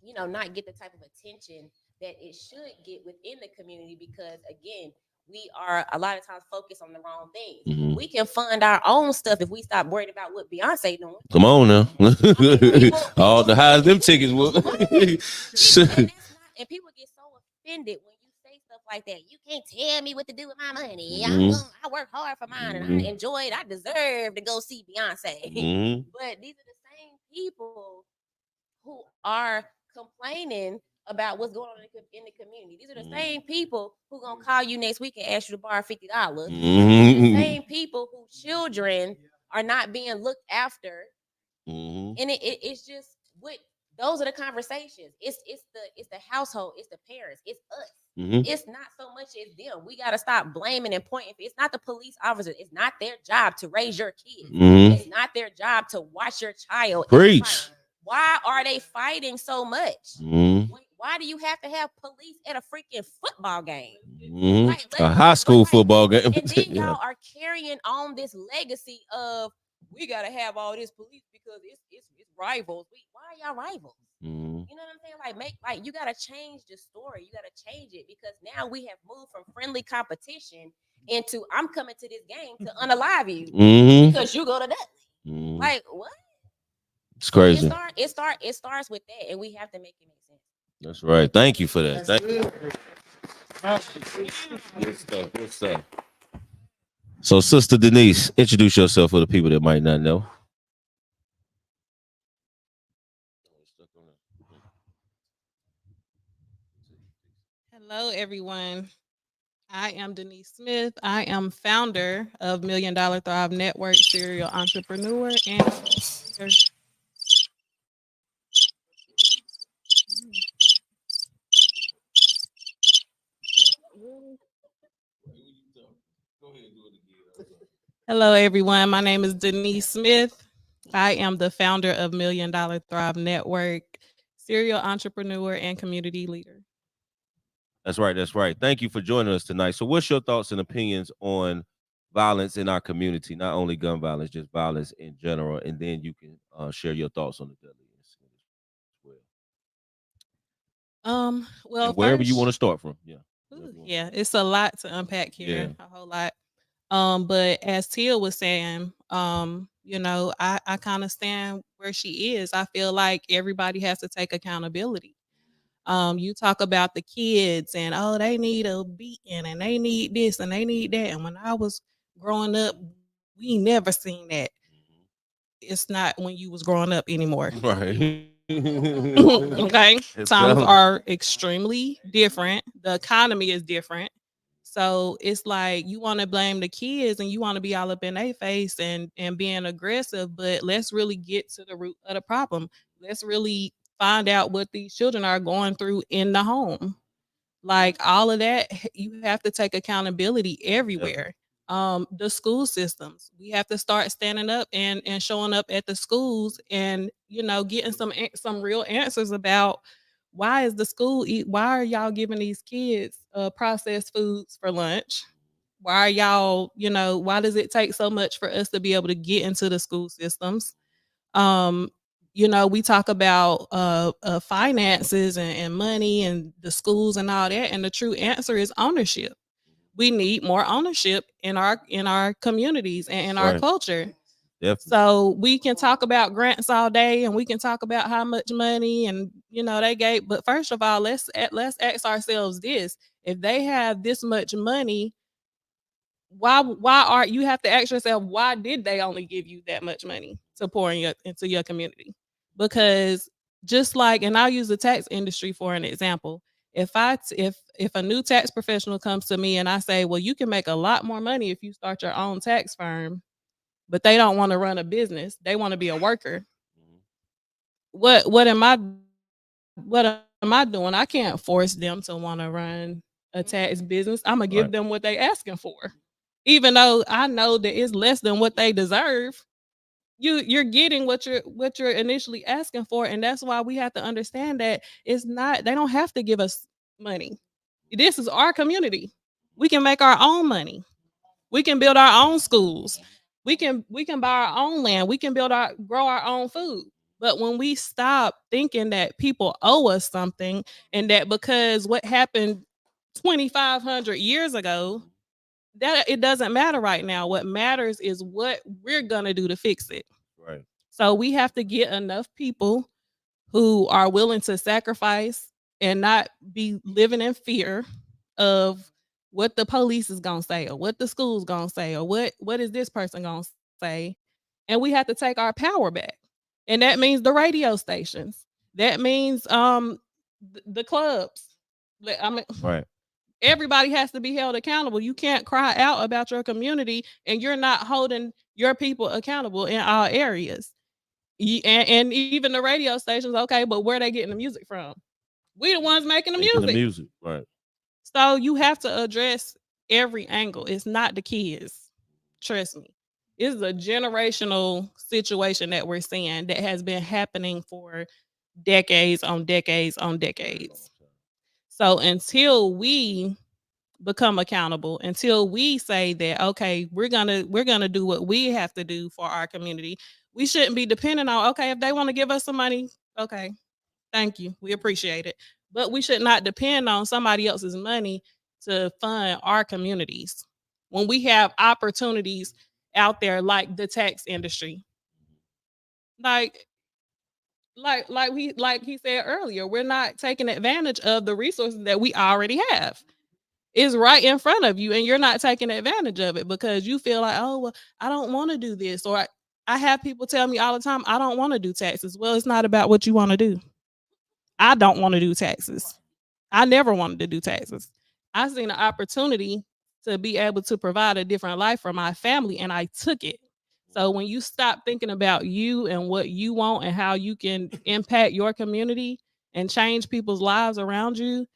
you know, not get the type of attention that it should get within the community, because again, we are a lot of times focused on the wrong things. We can fund our own stuff if we stop worrying about what Beyonce doing. Come on now. All the highs them tickets will. And people get so offended when you say stuff like that. You can't tell me what to do with my money. I work hard for mine, and I enjoy it. I deserve to go see Beyonce. But these are the same people who are complaining about what's going on in the community. These are the same people who gonna call you next week and ask you to borrow $50. The same people whose children are not being looked after. And it's just what those are the conversations. It's the household, it's the parents, it's us. It's not so much as them. We gotta stop blaming and pointing. It's not the police officers. It's not their job to raise your kids. It's not their job to watch your child. Preach. Why are they fighting so much? Why do you have to have police at a freaking football game? A high school football game. And then y'all are carrying on this legacy of, we gotta have all this police because it's rivals. Why are y'all rivals? You know what I'm saying? Like you gotta change the story. You gotta change it, because now we have moved from friendly competition into, I'm coming to this game to unalive you because you go to Dudley. Like, what? It's crazy. It starts with that, and we have to make it make sense. That's right. Thank you for that. Thank you. Good stuff. So, Sister Denise, introduce yourself for the people that might not know. Hello, everyone. I am Denise Smith. I am founder of $1 Million Thrive Network, serial entrepreneur, and hello, everyone. My name is Denise Smith. I am the founder of $1 Million Thrive Network, serial entrepreneur, and community leader. That's right. That's right. Thank you for joining us tonight. So what's your thoughts and opinions on violence in our community? Not only gun violence, just violence in general. And then you can share your thoughts on the deadly incident as well. Well, and wherever you want to start from. Yeah. Yeah, it's a lot to unpack here. A whole lot. But as Tia was saying, You know, I kind of stand where she is. I feel like everybody has to take accountability. You talk about the kids and oh, they need a beating and they need this and they need that. And when I was growing up, we never seen that. It's not when you was growing up anymore. Right. Okay. It's Times telling. are extremely different. The economy is different. So it's like you want to blame the kids and you want to be all up in their face and being aggressive, but let's really get to the root of the problem. Let's really find out what these children are going through in the home. Like all of that, you have to take accountability everywhere. The school systems, we have to start standing up and showing up at the schools and getting some real answers about why is the school eat why are y'all giving these kids processed foods for lunch? Why are y'all, why does it take so much for us to be able to get into the school systems? um we talk about finances and money and the schools and all that, and the true answer is ownership. We need more ownership in our communities and in That's our right. culture. Definitely. So we can talk about grants all day and we can talk about how much money and they gave, but first of all, let's ask ourselves this: if they have this much money, why are you have to ask yourself, why did they only give you that much money to pour into your community? Because just like, and I'll use the tax industry for an example. If a new tax professional comes to me and I say, well, you can make a lot more money if you start your own tax firm, but they don't want to run a business, they want to be a worker. What am I doing? I can't force them to want to run a tax business. I'm gonna give Right. them what they asking for, even though I know that it's less than what they deserve. You're getting what you're initially asking for, and that's why we have to understand that it's not, they don't have to give us money. This is our community. We can make our own money. We can build our own schools. We can buy our own land. We can grow our own food. But when we stop thinking that people owe us something, and that because what happened 2,500 years ago, that it doesn't matter right now. What matters is what we're gonna do to fix it. Right. So we have to get enough people who are willing to sacrifice and not be living in fear of what the police is gonna say or what the school's gonna say or what is this person gonna say. And we have to take our power back. And that means the radio stations. That means the clubs. I mean, Right. everybody has to be held accountable. You can't cry out about your community and you're not holding your people accountable in all areas. And even the radio stations, okay, but where they getting the music from? We the ones making the Making the music. music. Right. So you have to address every angle. It's not the kids. Trust me. It's a generational situation that we're seeing that has been happening for decades on decades on decades. So until we become accountable, until we say that okay, we're gonna do what we have to do for our community, we shouldn't be dependent on, okay, if they want to give us some money, okay, thank you, we appreciate it, but we should not depend on somebody else's money to fund our communities when we have opportunities out there like the tax industry. like like he said earlier, we're not taking advantage of the resources that we already have. It's right in front of you and you're not taking advantage of it because you feel like, oh, well, I don't want to do this. Or I have people tell me all the time, I don't want to do taxes. Well, it's not about what you want to do. I don't want to do taxes. I never wanted to do taxes. I seen an opportunity to be able to provide a different life for my family and I took it. So when you stop thinking about you and what you want and how you can impact your community and change people's lives around you,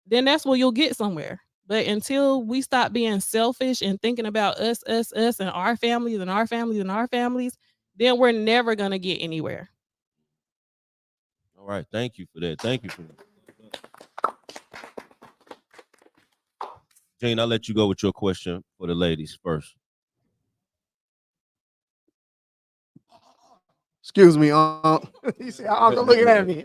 then that's where you'll get somewhere. But until we stop being selfish and thinking about us, and our families and our families and our families, then we're never going to get anywhere. All right. Thank you for that. Thank you for that. Jane, I'll let you go with your question for the ladies first. Excuse me, you see how Uncle looking at me.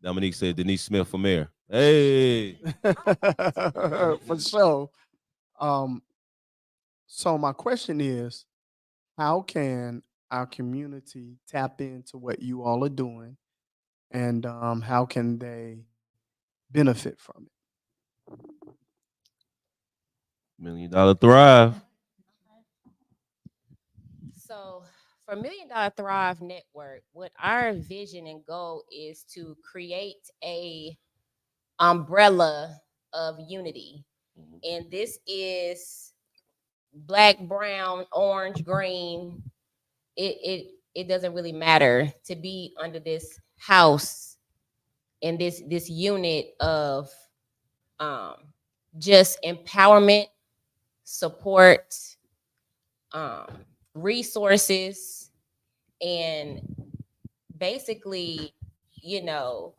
Dominique said Denise Smith for mayor. Hey. For sure. So my question is, how can our community tap into what you all are doing, and how can they benefit from $1 Million Thrive. So for $1 Million Thrive Network, what our vision and goal is to create a umbrella of unity. And this is black, brown, orange, green. It doesn't really matter to be under this house and this unit of um, just empowerment, support, um, resources, and basically, you know,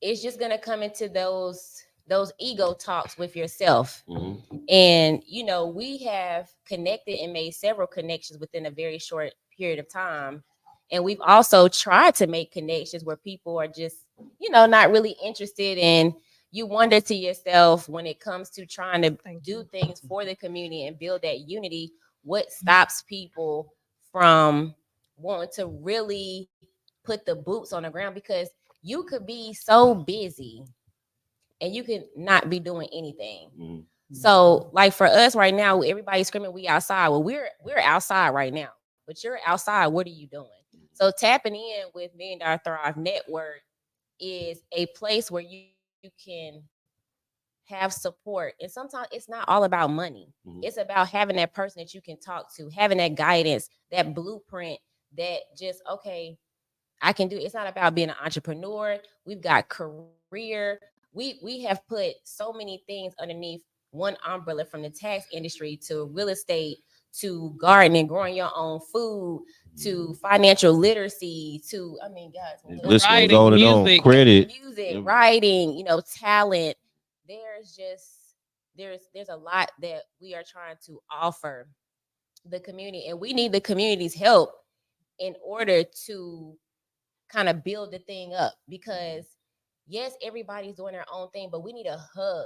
it's just gonna come into those ego talks with yourself. And we have connected and made several connections within a very short period of time. And we've also tried to make connections where people are just, not really interested in. You wonder to yourself, when it comes to trying to do things for the community and build that unity, what stops people from wanting to really put the boots on the ground? Because you could be so busy and you could not be doing anything. So, like for us right now, everybody's screaming, "We outside." Well, we're outside right now, but you're outside. What are you doing? So, tapping in with $1 Million Thrive Network is a place where you can have support. And sometimes it's not all about money. It's about having that person that you can talk to, having that guidance, that blueprint, that just, okay, I can do. It's not about being an entrepreneur. We've got career. We have put so many things underneath one umbrella, from the tax industry to real estate to gardening, growing your own food, to financial literacy, to, I mean, guys, List goes Writing, on and on. music. Credit. music, writing, talent. There's just there's a lot that we are trying to offer the community, and we need the community's help in order to kind of build the thing up. Because yes, everybody's doing their own thing, but we need a hub.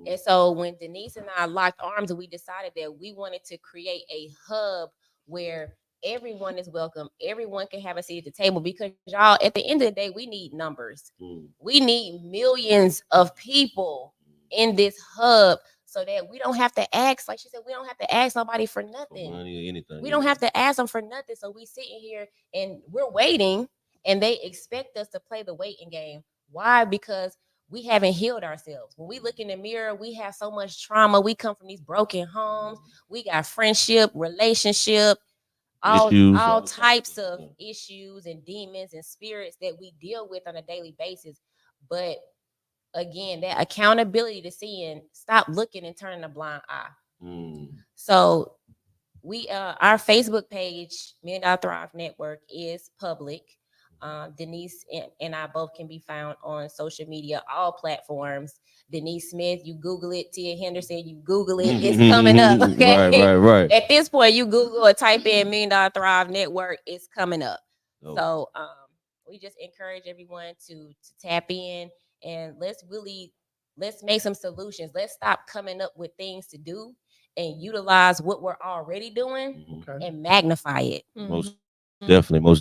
And so when Denise and I locked arms, and we decided that we wanted to create a hub where everyone is welcome, everyone can have a seat at the table. Because y'all, at the end of the day, we need numbers. We need millions of people in this hub, so that we don't have to ask, like she said, we don't have to ask nobody for nothing. Money or anything. We don't have to ask them for nothing. So we sitting here and we're waiting, and they expect us to play the waiting game. Why? Because we haven't healed ourselves. When we look in the mirror, we have so much trauma. We come from these broken homes. We got friendship, relationship, Issues. all types of issues and demons and spirits that we deal with on a daily basis. But again, that accountability to seeing, stop looking and turning a blind eye. So we our Facebook page, $1 Million Thrive Network, is public. Denise and I both can be found on social media, all platforms. Denise Smith, you Google it. Tia Henderson, you Google it. It's coming up. Okay. Right. At this point, you Google or type in $1 Million Thrive Network, it's coming up. Dope. So we just encourage everyone to tap in, and let's make some solutions. Let's stop coming up with things to do and utilize what we're already doing and magnify it. Most definitely.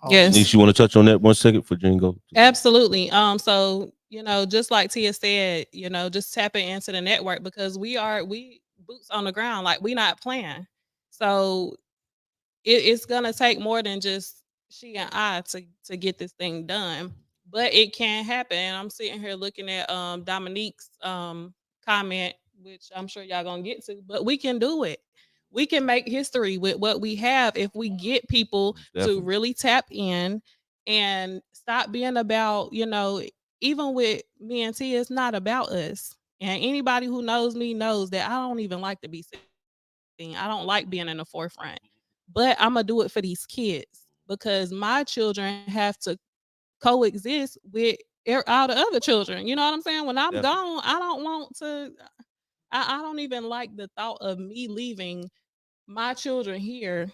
Yes. Denise, you want to touch on that 1 second for Jingo? Absolutely. So, just like Tia said, just tapping into the network, because we boots on the ground, like we not playing. So it's gonna take more than just she and I to get this thing done. But it can happen. And I'm sitting here looking at Dominique's comment, which I'm sure y'all gonna get to, but we can do it. We can make history with what we have if we get people to really tap in and stop being about, even with me and T, it's not about us. And anybody who knows me knows that I don't even like to be seen. I don't like being in the forefront. But I'm gonna do it for these kids, because my children have to coexist with all the other children. You know what I'm saying? When I'm gone, I don't want to. I don't even like the thought of me leaving my children here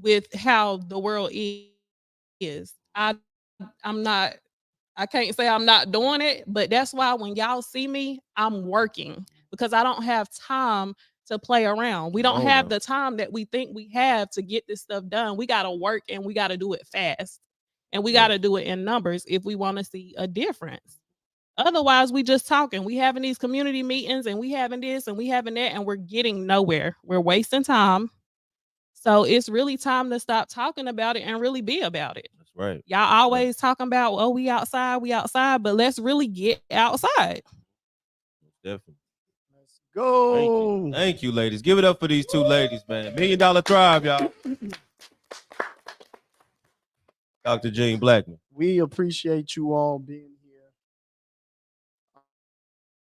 with how the world is. I'm not. I can't say I'm not doing it, but that's why when y'all see me, I'm working, because I don't have time to play around. We don't Oh, have no. the time that we think we have to get this stuff done. We got to work and we got to do it fast. And we got to do it in numbers if we want to see a difference. Otherwise, we just talking. We having these community meetings and we having this and we having that and we're getting nowhere. We're wasting time. So it's really time to stop talking about it and really be about it. That's right. Y'all always talking about, oh, we outside, but let's really get outside. Definitely. Let's go. Thank you, ladies. Give it up for these two ladies, man. $1 Million Thrive, y'all. Dr. Jean Blackman. We appreciate you all being here.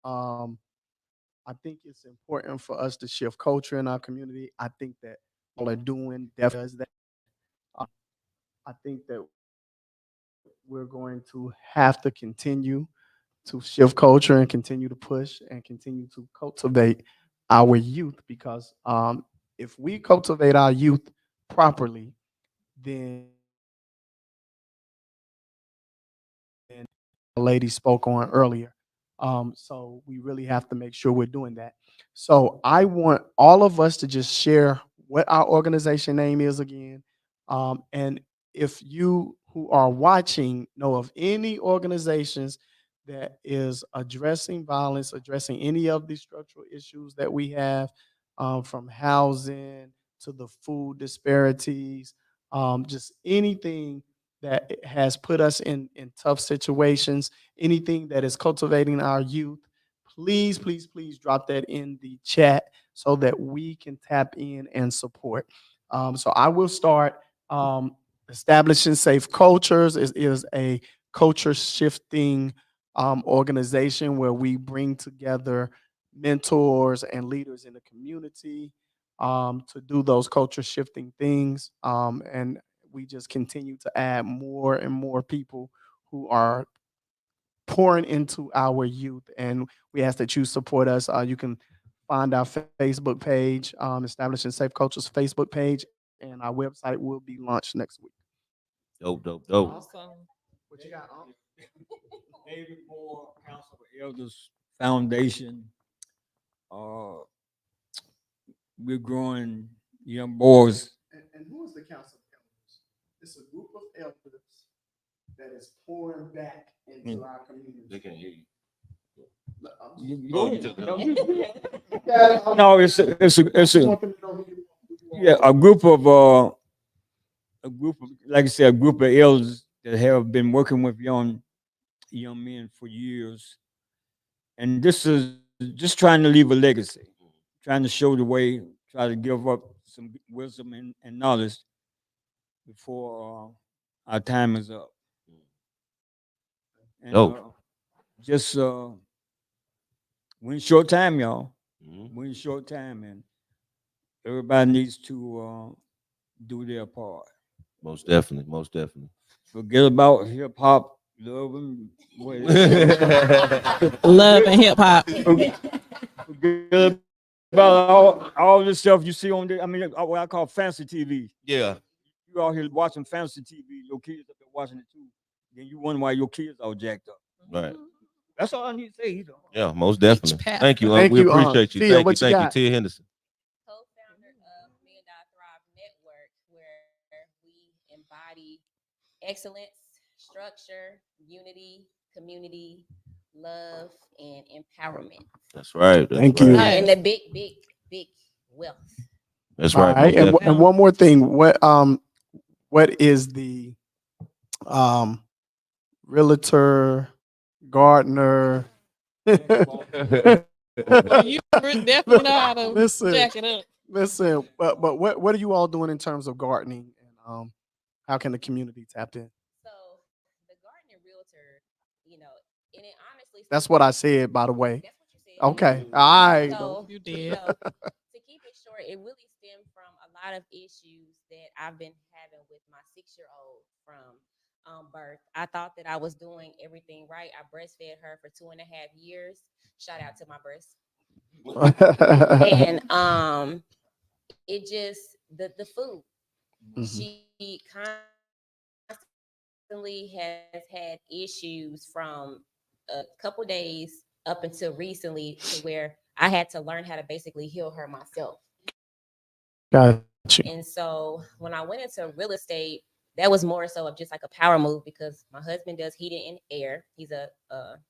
I think it's important for us to shift culture in our community. I think that all are doing definitely does that. Uh, I think that we're going to have to continue to shift culture and continue to push and continue to cultivate our youth because if we cultivate our youth properly, then the lady spoke on earlier. So we really have to make sure we're doing that. So I want all of us to just share what our organization name is again. And if you who are watching know of any organizations that is addressing violence, addressing any of the structural issues that we have, from housing to the food disparities, just anything that has put us in tough situations, anything that is cultivating our youth, please, please, please drop that in the chat so that we can tap in and support. So I will start. Establishing Safe Cultures is a culture shifting organization where we bring together mentors and leaders in the community to do those culture shifting things. And we just continue to add more and more people who are pouring into our youth. And we ask that you support us. You can find our Facebook page, Establishing Safe Cultures Facebook page, and our website will be launched next week. Dope, dope, dope. Awesome. What you got? David Moore Council of Elders Foundation. Uh, we're growing young boys. And who is the Council of Elders? It's a group of elders that is pouring back into our community. They can't hear you. Oh, you took no, it's a group of like I said, a group of elders that have been working with young men for years, and this is just trying to leave a legacy, trying to show the way, try to give up some wisdom and knowledge before our time is up. And just we're in short time, y'all. We're in short time, and everybody needs to do their part. Most definitely, most definitely. Forget about hip hop, love and Love and hip hop. Forget about all this stuff you see on there. I mean, what I call fancy TV. Yeah. You out here watching fancy TV, your kids up there watching it too. Then you wonder why your kids all jacked up. Right. That's all I need to say. Yeah, most definitely. Thank you. Thank We you, appreciate you. Tia, Thank you. what you Thank you, got? Tia Henderson. Co-founder of $1 Million Thrive Network, where we embody excellence, structure, unity, community, love, and empowerment. That's right. Thank you. And the big wealth. That's All right. right. most And, definitely. and one more thing. What is the realtor, gardener? You definitely know how to Listen. jack it up. Listen, but what are you all doing in terms of gardening, and how can the community tap in? So the gardening realtor, and it honestly, That's what I said, by the way. that's what you said. Okay, all right. So, You did. so to keep it short, it really stemmed from a lot of issues that I've been having with my 6-year-old from birth. I thought that I was doing everything right. I breastfed her for 2.5 years. Shout out to my breast. And it just the food. She constantly has had issues from a couple days up until recently to where I had to learn how to basically heal her myself. Got you. And so when I went into real estate, that was more so of just like a power move because my husband does heating and air. He's a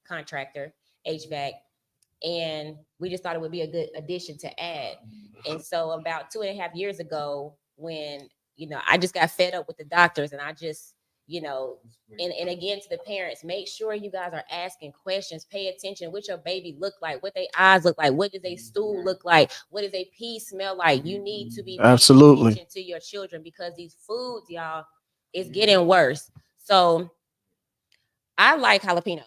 contractor, HVAC, and we just thought it would be a good addition to add. And so about 2.5 years ago, when I just got fed up with the doctors, and I just and again to the parents, make sure you guys are asking questions, pay attention what your baby look like, what their eyes look like, what does a stool look like, what does a pee smell like. You need to be paying attention to your children because these foods, y'all, is getting worse. So I like jalapenos,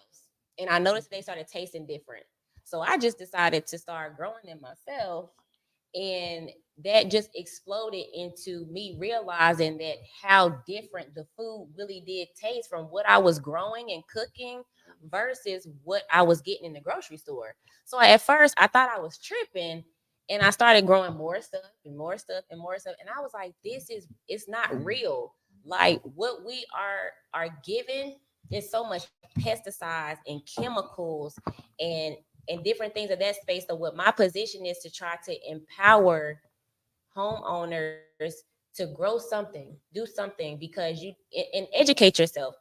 and I noticed they started tasting different. So I just decided to start growing them myself. And that just exploded into me realizing that how different the food really did taste from what I was growing and cooking versus what I was getting in the grocery store. So at first I thought I was tripping, and I started growing more stuff and more stuff and more stuff. And I was like, it's not real. Like what we are given is so much pesticides and chemicals and different things of that space. So what my position is to try to empower homeowners to grow something, do something, because you and educate yourself.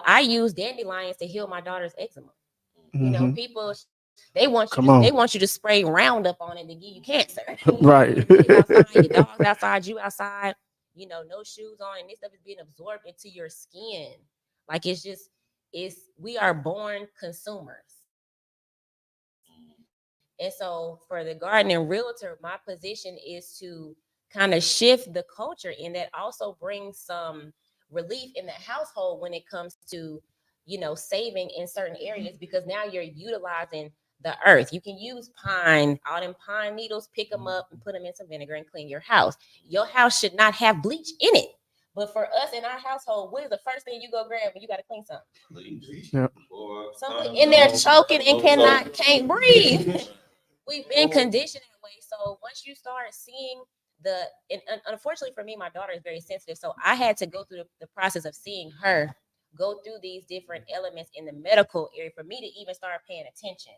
I use dandelions to heal my daughter's eczema. People they want you to spray Roundup on it to give you cancer. Right. Outside, your dog's outside, you outside, no shoes on, and this stuff is being absorbed into your skin. Like we are born consumers. And so for the gardening realtor, my position is to kind of shift the culture, and that also brings some relief in the household when it comes to, saving in certain areas, because now you're utilizing the earth. You can use all them pine needles, pick them up and put them in some vinegar and clean your house. Your house should not have bleach in it. But for us in our household, what is the first thing you go grab when you got to clean something? Yep. Something in there choking and can't breathe. We've been conditioned that way. So once you start seeing and unfortunately for me, my daughter is very sensitive. So I had to go through the process of seeing her go through these different elements in the medical area for me to even start paying attention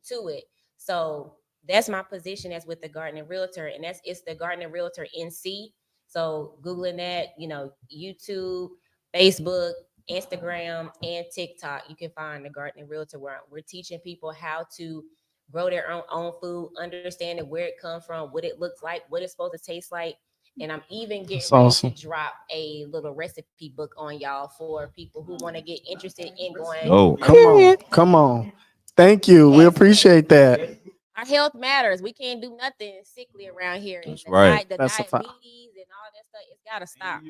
to it. So that's my position as with the Gardening Realtor, and it's the Gardening Realtor NC. So Googling that, YouTube, Facebook, Instagram, and TikTok, you can find the Gardening Realtor, where we're teaching people how to grow their own food, understanding where it comes from, what it looks like, what it's supposed to taste like. And I'm even getting ready to drop a little recipe book on y'all for people who want to get interested in going. Oh, come on. Thank you. We appreciate that. Our health matters. We can't do nothing sickly around here. That's right. The That's a fact. diabetes and all that stuff, it's got to stop.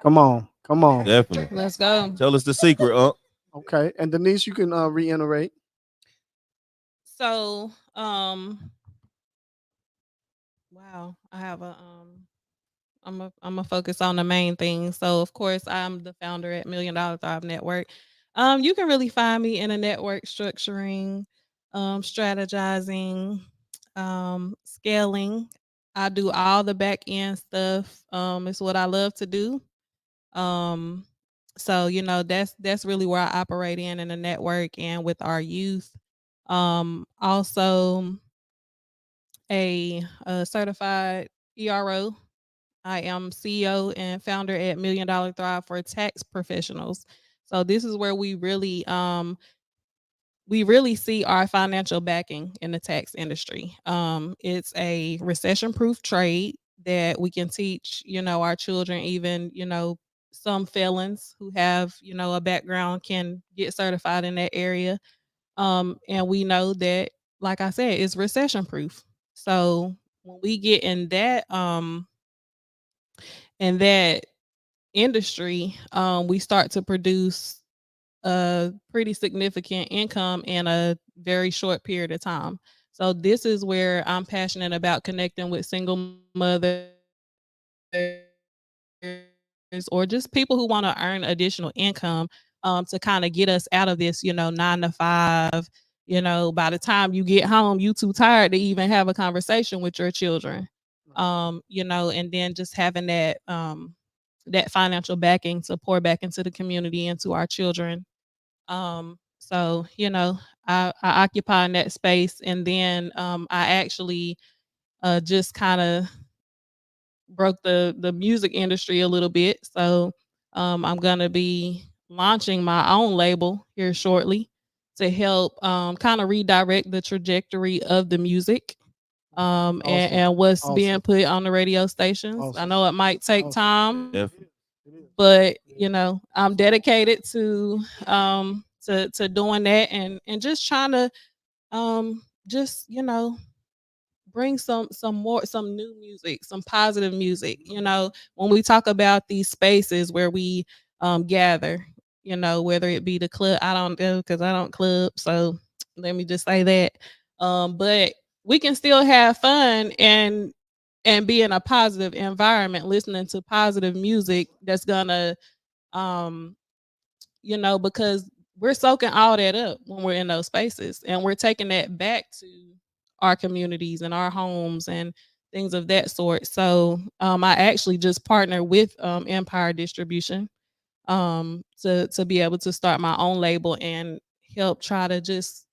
Come on. Definitely. Let's go. Tell us the secret, Okay. And Denise, you can reiterate. So, wow, I have I'm a focus on the main thing. So of course I'm the founder at $1 Million Thrive Network. You can really find me in a network structuring, strategizing, scaling. I do all the back end stuff. It's what I love to do. So that's really where I operate in the network and with our youth. Also a certified ERO. I am CEO and founder at $1 Million Thrive for tax professionals. So this is where we really see our financial backing in the tax industry. It's a recession-proof trade that we can teach, our children, even, some felons who have, a background can get certified in that area. And we know that, like I said, it's recession-proof. So when we get in that industry, we start to produce a pretty significant income in a very short period of time. So this is where I'm passionate about connecting with single mothers or just people who want to earn additional income, to kind of get us out of this, 9 to 5. By the time you get home, you too tired to even have a conversation with your children. And then just having that financial backing to pour back into the community and to our children. So, I occupy in that space. And then I actually just kind of broke the music industry a little bit. So I'm gonna be launching my own label here shortly to help kind of redirect the trajectory of the music and what's being put on the radio stations. I know it might take time, but I'm dedicated to doing that and just trying to just bring some new music, some positive music. When we talk about these spaces where we gather, whether it be the club, I don't go because I don't club, so let me just say that. But we can still have fun and be in a positive environment, listening to positive music that's gonna um because we're soaking all that up when we're in those spaces, and we're taking that back to our communities and our homes and things of that sort. So I actually just partnered with Empire Distribution to be able to start my own label and help try to just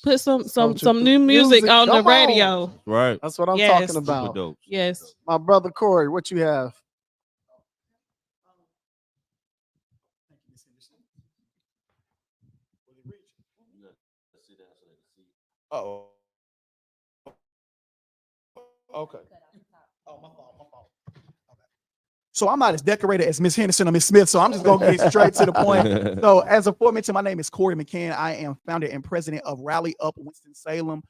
put some new music on the radio. Right. That's what I'm Yes. talking about. Super dope. Yes. My brother Corey, what you have? Oh. Okay. Oh, my fault. So I'm not as decorated as Miss Henderson or Miss Smith, so I'm just gonna get straight to the point. So, as aforementioned, my name is Corey McCann. I am founder and president of Rally Up Winston-Salem.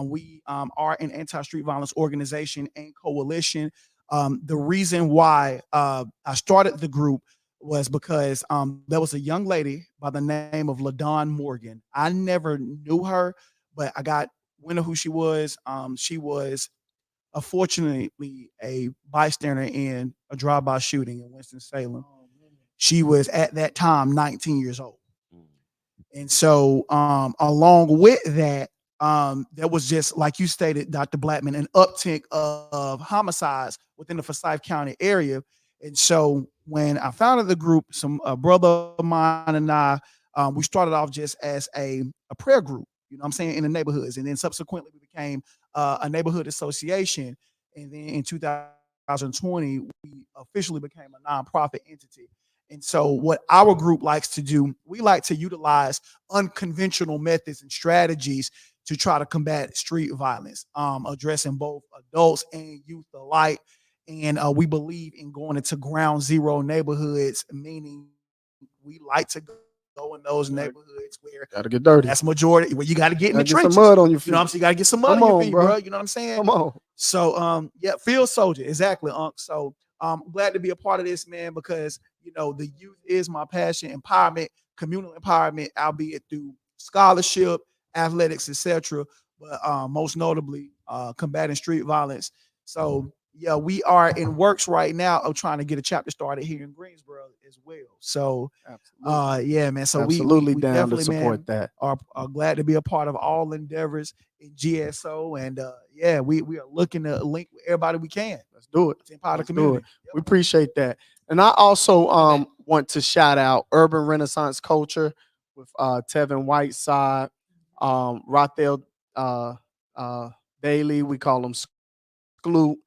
We are an anti-street violence organization and coalition. The reason why I started the group was because there was a young lady by the name of LaDawn Morgan. I never knew her, but I got wind of who she was. She was unfortunately a bystander in a drive-by shooting in Winston-Salem. She was at that time 19 years old. And so along with that, there was just, like you stated, Dr. Blackman, an uptick of homicides within the Forsyth County area. And so when I founded the group, a brother of mine and I, we started off just as a prayer group, I'm saying, in the neighborhoods. And then subsequently we became a neighborhood association. And then in 2020, we officially became a nonprofit entity. And so what our group likes to do, we like to utilize unconventional methods and strategies to try to combat street violence, addressing both adults and youth alike. And we believe in going into ground zero neighborhoods, meaning we like to go in those neighborhoods where Gotta get dirty. that's majority, where you got to get in the trenches. Some mud on your feet. You know what I'm saying? You got to get some mud on your feet, bro. You know what I'm saying? Come on. So yeah, field soldier, exactly. So I'm glad to be a part of this, man, because the youth is my passion, empowerment, communal empowerment, albeit through scholarship, athletics, etc. But most notably, combating street violence. So yeah, we are in works right now of trying to get a chapter started here in Greensboro as well. So yeah, man. So we down to definitely, support man, that. are glad to be a part of all endeavors in GSO, and yeah, we are looking to link with everybody we can. Let's do it. To empower the Let's do community. it. We appreciate that. And I also want to shout out Urban Renaissance Culture with Tevin Whiteside, Rothel Daly. We call him Skloot.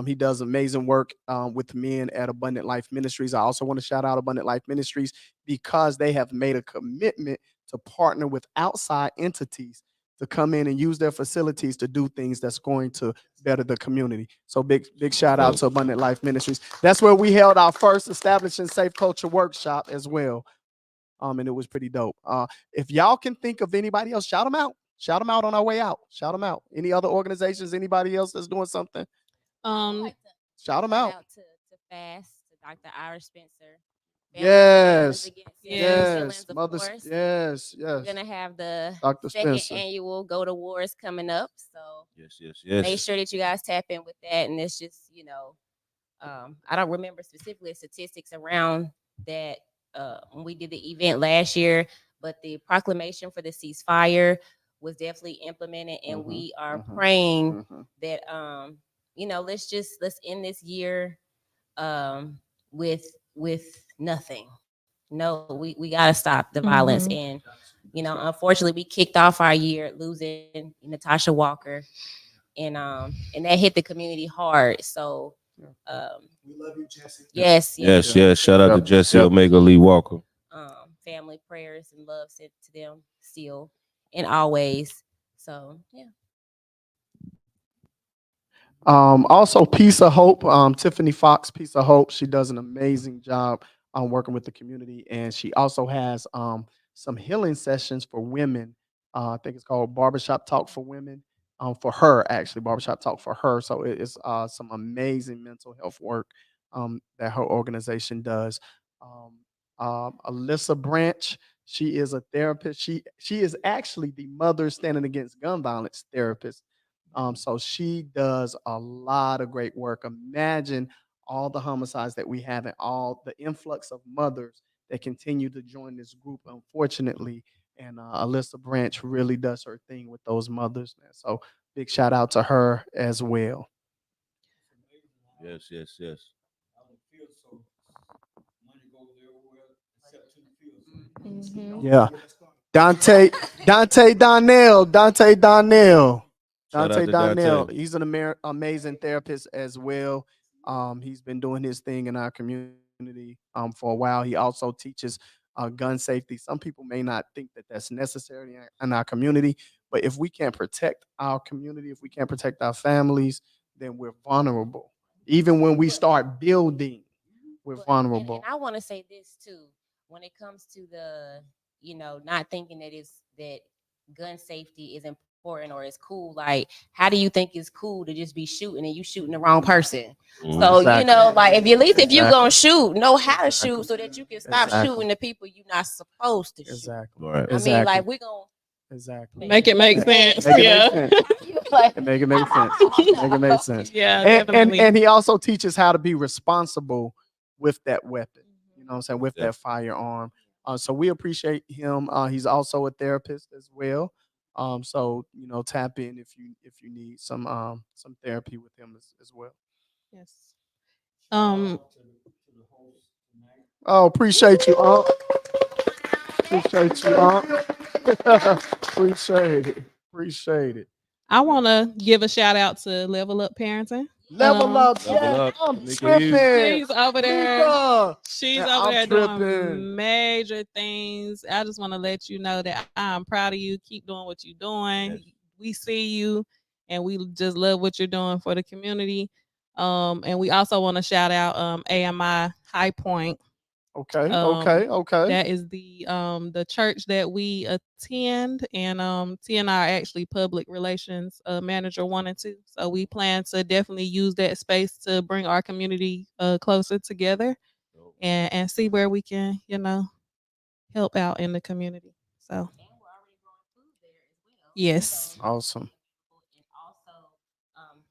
He does amazing work with men at Abundant Life Ministries. I also want to shout out Abundant Life Ministries because they have made a commitment to partner with outside entities to come in and use their facilities to do things that's going to better the community. So big shout out to Abundant Life Ministries. That's where we held our first establishing safe culture workshop as well. And it was pretty dope. If y'all can think of anybody else, shout them out. Shout them out on our way out. Shout them out. Any other organizations, anybody else that's doing something? Shout them out. To FAST, to Dr. Ira Spencer. Yes. Yes. Mothers. Yes. We're gonna have the Dr. second Spencer. annual Go to Wars coming up. So Yes. make sure that you guys tap in with that. And it's just, I don't remember specifically statistics around that when we did the event last year, but the proclamation for the ceasefire was definitely implemented, and we are praying that let's end this year with nothing. no, we gotta stop the violence. Mhm. And unfortunately, we kicked off our year losing Natasha Walker, and that hit the community hard. So, We love you, Jesse. yes, Yes, yes, yes. Shout out to Yep, Jesse yep. Omega Lee Walker. family prayers and love sent to them still and always. So, yeah. Also, Piece of Hope, Tiffany Fox, Piece of Hope. She does an amazing job working with the community, and she also has some healing sessions for women. I think it's called Barbershop Talk for Women. For her, actually, Barbershop Talk for her. So it is some amazing mental health work that her organization does. Alyssa Branch, she is a therapist. She is actually the Mother Standing Against Gun Violence therapist. So she does a lot of great work. Imagine all the homicides that we have and all the influx of mothers that continue to join this group, unfortunately. And Alyssa Branch really does her thing with those mothers, man. So big shout out to her as well. Yes, yes, yes. Yeah. Dante Donnell. Shout out Dante to Donnell. Dante. He's an amazing therapist as well. He's been doing his thing in our community for a while. He also teaches gun safety. Some people may not think that that's necessary in our community, but if we can't protect our community, if we can't protect our families, then we're vulnerable. Even when we start building, we're And vulnerable. I want to say this too, when it comes to the, not thinking that gun safety is important or it's cool. Like, how do you think it's cool to just be shooting and you shooting the wrong person? So, Exactly. like if you gonna Exactly. shoot, know how to Exactly. shoot so that you can stop Exactly. shooting the people you're not supposed to shoot. Exactly. Right. I mean, like Exactly. we're gonna Exactly. Make it make sense. Make it Yeah. make sense. like, Make it make sense. Make it make sense. Yeah, And definitely. he also teaches how to be responsible with that weapon. You know what I'm saying? With Yeah. that firearm. So we appreciate him. He's also a therapist as well. So tap in if you need some therapy with him as well. Yes. Um, Oh, appreciate you, Unc. Appreciate you, Unc. Appreciate it. Appreciate it. I want to give a shout out to Level Up Parenting. Level up, Level yeah. up. I'm Nika Hughes. tripping. She's over there. Nika. She's Man, over I'm there tripping. doing major things. I just want to let you know that I'm proud of you. Keep doing what you're doing. Yes. We see you, and we just love what you're doing for the community. And we also want to shout out AMI High Point. Okay, Um, okay, okay. that is the church that we attend, and T and I are actually public relations manager 1 and 2. So we plan to definitely use that space to bring our community closer together and see where we can, help out in the community. So yes. Awesome. and also,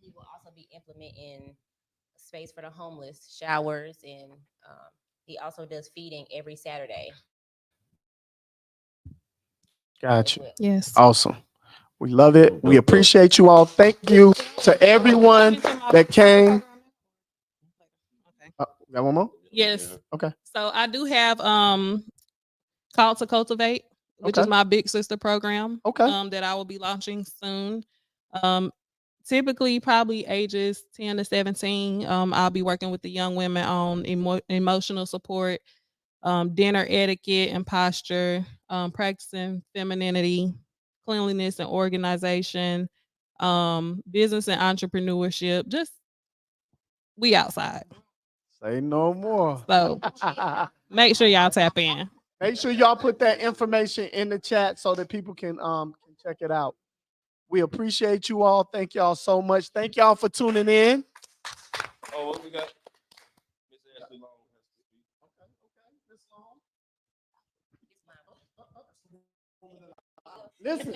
he will also be implementing space for the homeless, showers, and he also does feeding every Saturday. Got you. Yes. Awesome. We love it. Dope, We dope, dope. appreciate you all. Thank you to everyone that came. Got one more? Yes. Okay. So I do have Call to Cultivate, which is Okay. my big sister program. Okay. That I will be launching soon. Um, typically probably ages 10 to 17. I'll be working with the young women on emotional support, dinner etiquette and posture, practicing femininity, cleanliness and organization, business and entrepreneurship. Just we outside. Say no more. So make sure y'all tap in. Make sure y'all put that information in the chat so that people can check it out. We appreciate you all. Thank y'all so much. Thank y'all for tuning in. Oh, what we got? Miss Ashley Long has to speak. Listen.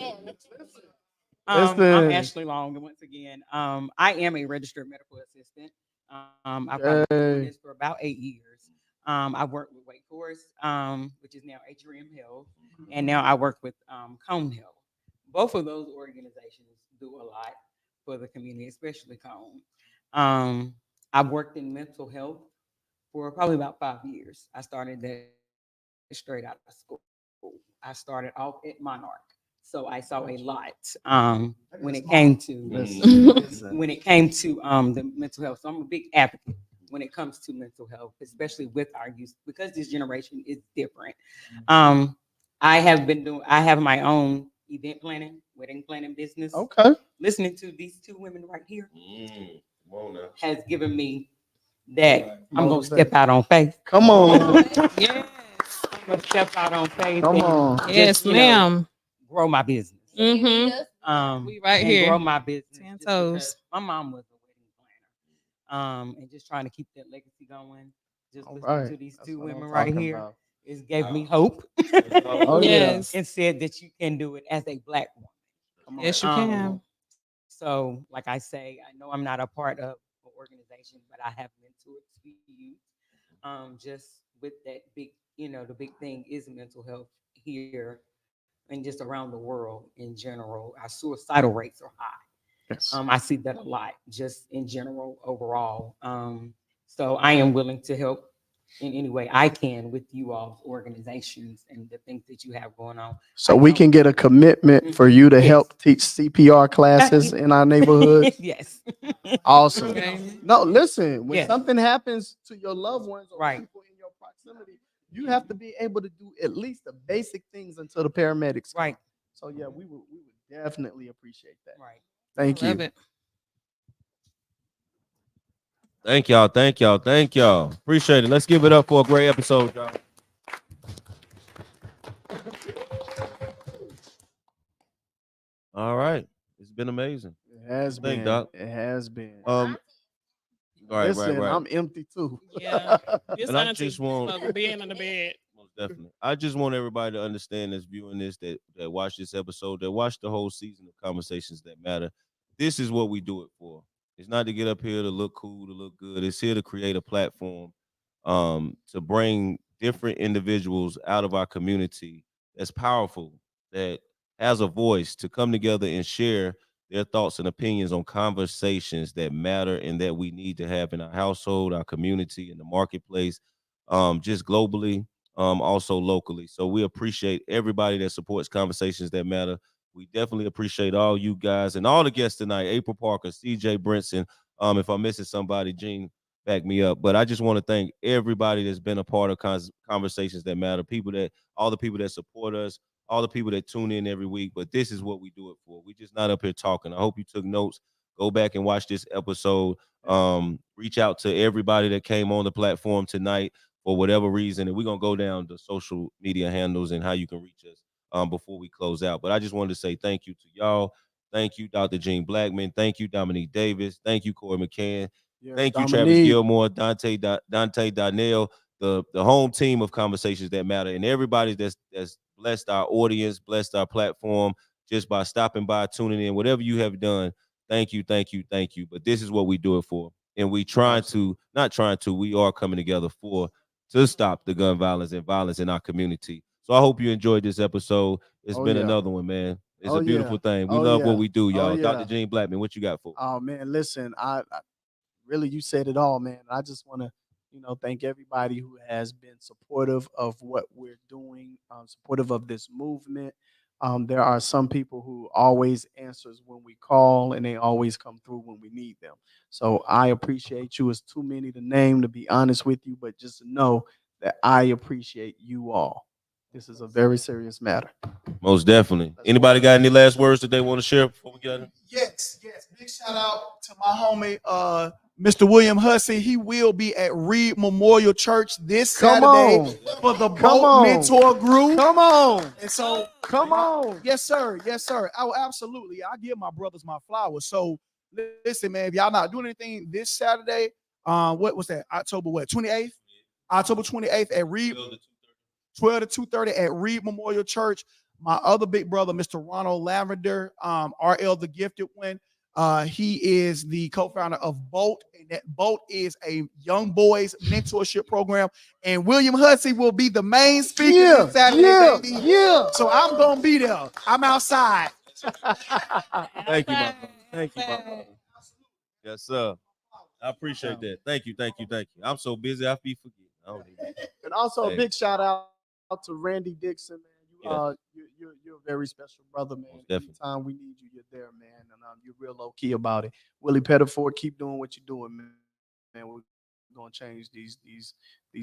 I'm Listen. Ashley Long, and once again, I am a registered medical assistant. I've probably been doing Yay. this for about 8 years. I worked with Wake Forest, which is now HRM Health, and now I work with Cone Health. Both of those organizations do a lot for the community, especially Cone. I've worked in mental health for probably about 5 years. I started that straight out of school. I started off at Monarch, so I saw a lot when it came to when it came to the mental health. So I'm a big advocate when it comes to mental health, especially with our youth, because this generation is different. I have my own event planning, wedding planning business. Okay. Listening to these two women right here has given me that I'm gonna step out on faith. Come on. Yes. I'm gonna step out on faith. Come and on. just, Yes, ma'am. grow my business. We right and here. grow my business. 10 just toes. because my mom was a wedding planner. And just trying to keep that legacy going. Just All listening right. to these That's two what I'm women right talking here, about. it gave me hope. Oh, yeah. Yes. And said that you can do it as a Black woman. Come on. Yes, you can. So, like I say, I know I'm not a part of an organization, but I have mentored you. Just with that big, the big thing is mental health here and just around the world in general. Our suicidal rates are high. Yes. I see that a lot, just in general, overall. So I am willing to help in any way I can with you all's organizations and the things that you have going on. So we can get a commitment for you to Yes. help teach CPR classes in our neighborhood. Yes. Awesome. Okay. No, listen, when Yes. something happens to your loved ones or Right. people in your proximity, you have to be able to do at least the basic things until the paramedics come. Right. So yeah, we would definitely appreciate that. Right. Thank Love you. it. Thank y'all. Thank y'all. Thank y'all. Appreciate it. Let's give it up for a great episode, y'all. All right. It's been amazing. It has Thank been. Doc. It has been. Right, Listen, right. I'm empty too. Yeah. This And I auntie just want- supposed to be in the bed. Most definitely. I just want everybody to understand that's viewing this, that watch this episode, that watch the whole season of Conversations That Matter. This is what we do it for. It's not to get up here to look cool, to look good. It's here to create a platform to bring different individuals out of our community that's powerful, that has a voice, to come together and share their thoughts and opinions on conversations that matter and that we need to have in our household, our community, in the marketplace, just globally, also locally. So we appreciate everybody that supports Conversations That Matter. We definitely appreciate all you guys and all the guests tonight. April Parker, CJ Brinson. If I'm missing somebody, Gene, back me up. But I just want to thank everybody that's been a part of Conversations That Matter. All the people that support us, all the people that tune in every week. But this is what we do it for. We just not up here talking. I hope you took notes. Go back and watch this episode. Reach out to everybody that came on the platform tonight for whatever reason, and we're gonna go down the social media handles and how you can reach us before we close out. But I just wanted to say thank you to y'all. Thank you, Dr. Gene Blackman. Thank you, Dominique Davis. Thank you, Corey McCann. Yes, Thank you, Travis Dominique. Gilmore, Dante Donnell, the home team of Conversations That Matter, and everybody that's blessed our audience, blessed our platform just by stopping by, tuning in, whatever you have done. Thank you, thank you, thank you. But this is what we do it for. And we we are coming together to stop the gun violence and violence in our community. So I hope you enjoyed this episode. It's been another one, man. It's a beautiful thing. We love what we do, y'all. Dr. Gene Blackman, what you got for? Oh man, listen, I really, you said it all, man. I just want to, thank everybody who has been supportive of what we're doing, supportive of this movement. There are some people who always answers when we call, and they always come through when we need them. So I appreciate you. It's too many to name, to be honest with you, but just to know that I appreciate you all. This is a very serious matter. Most definitely. Anybody got any last words that they want to share before we get it? Yes. Big shout out to my homie, Mr. William Hussey. He will be at Reed Memorial Church this Saturday for the Boat Mentor Group. Come on. And so, Come on. yes, sir. Oh, absolutely. I give my brothers my flowers. So, listen, man, if y'all not doing anything this Saturday, what was that? October 28th? October 28th at Reed. 12 to 2:30 at Reed Memorial Church. My other big brother, Mr. Ronald Lavender, RL the Gifted One. He is the co-founder of Boat, and that Boat is a young boys mentorship program. And William Hussey will be the main speaker this Saturday, baby. So I'm gonna be there. I'm outside. Thank you, my brother. Thank you, my brother. Yes, sir. I appreciate that. Thank you. I'm so busy, I be forgetting. And also a big shout out to Randy Dixon, man. You're a very special brother, man. Anytime we need you, you're there, man. And you're real low key about it. Willie Pettiford, keep doing what you're doing, man. We're gonna change these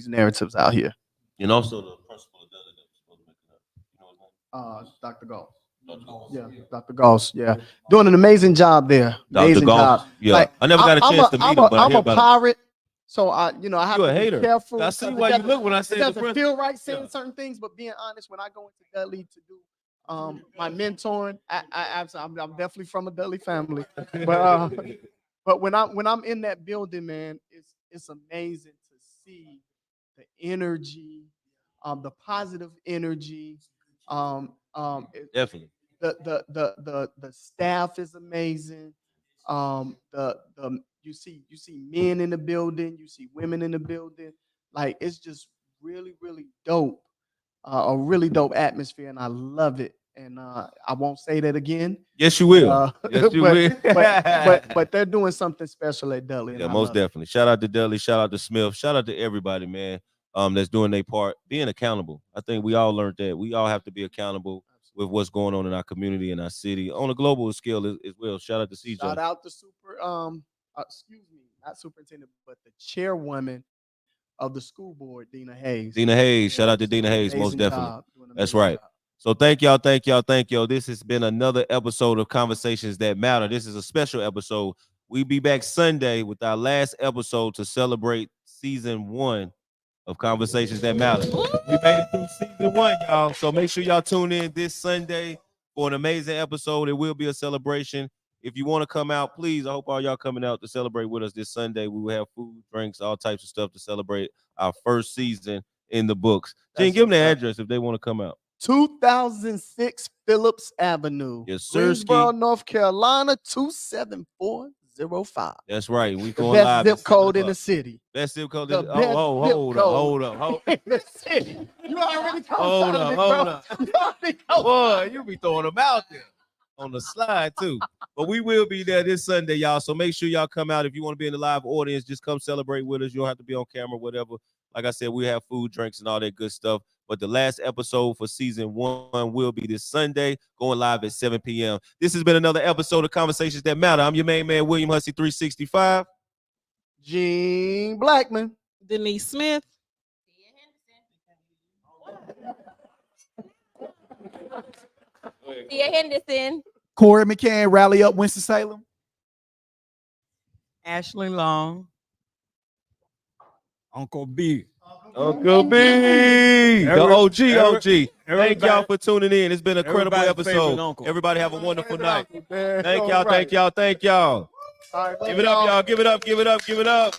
narratives out here. And also the principal of Dudley that was supposed to make it up. You know his name? Dr. Goss. Yeah, Dr. Goss. Yeah, doing an amazing job there. Amazing job. Yeah, like, I never got a chance to meet him, but I'm a about pirate, so I have you to a hater. be careful. I see why you look when I say it doesn't the feel right saying certain things, but being honest, when I go into Dudley to do my mentoring, I'm definitely from a Dudley family, but when I'm in that building, man, it's amazing to see the energy, the positive energy. Definitely. The staff is amazing. You see men in the building, you see women in the building. Like, it's just really, really dope. A really dope atmosphere, and I love it. And I won't say that again. Yes, you will. Yes, you will. But they're doing something special at Dudley. Yeah, most definitely. Shout out to Dudley. Shout out to Smith. Shout out to everybody, man. That's doing their part, being accountable. I think we all learned that we all have to be accountable with what's going on in our community and our city on a global scale as well. Shout out to CJ. Shout out to not superintendent, but the chairwoman of the school board, Dina Hayes. Dina Hayes. Shout out to Dina Hayes, most definitely. That's right. So thank y'all. This has been another episode of Conversations That Matter. This is a special episode. We'll be back Sunday with our last episode to celebrate season 1 of Conversations That Matter. We made it through season 1, y'all. So make sure y'all tune in this Sunday for an amazing episode. It will be a celebration. If you want to come out, please, I hope all y'all coming out to celebrate with us this Sunday. We will have food, drinks, all types of stuff to celebrate our first season in the books. Gene, give them the address if they want to come out. 2006 Phillips Avenue. Yes, sir. Greensboro, North Carolina, 27405. That's right. We The going best live. zip code in the city. Best zip code. The best Hold up. in the city. You already Hold up. Boy, you be throwing them out there on the slide too. But we will be there this Sunday, y'all. So make sure y'all come out. If you want to be in the live audience, just come celebrate with us. You don't have to be on camera, whatever. Like I said, we have food, drinks, and all that good stuff. But the last episode for season 1 will be this Sunday, going live at 7 p.m. This has been another episode of Conversations That Matter. I'm your main man, William Hussey 365. Gene Blackman. Denise Smith. Tia Henderson. Corey McCann, Rally Up Winston-Salem. Ashley Long. Uncle B. Uncle B. The OG. Thank y'all for tuning in. It's been an incredible episode. Everybody have a wonderful night. Thank y'all. All right, Give it up, y'all. Give it up. Give it up.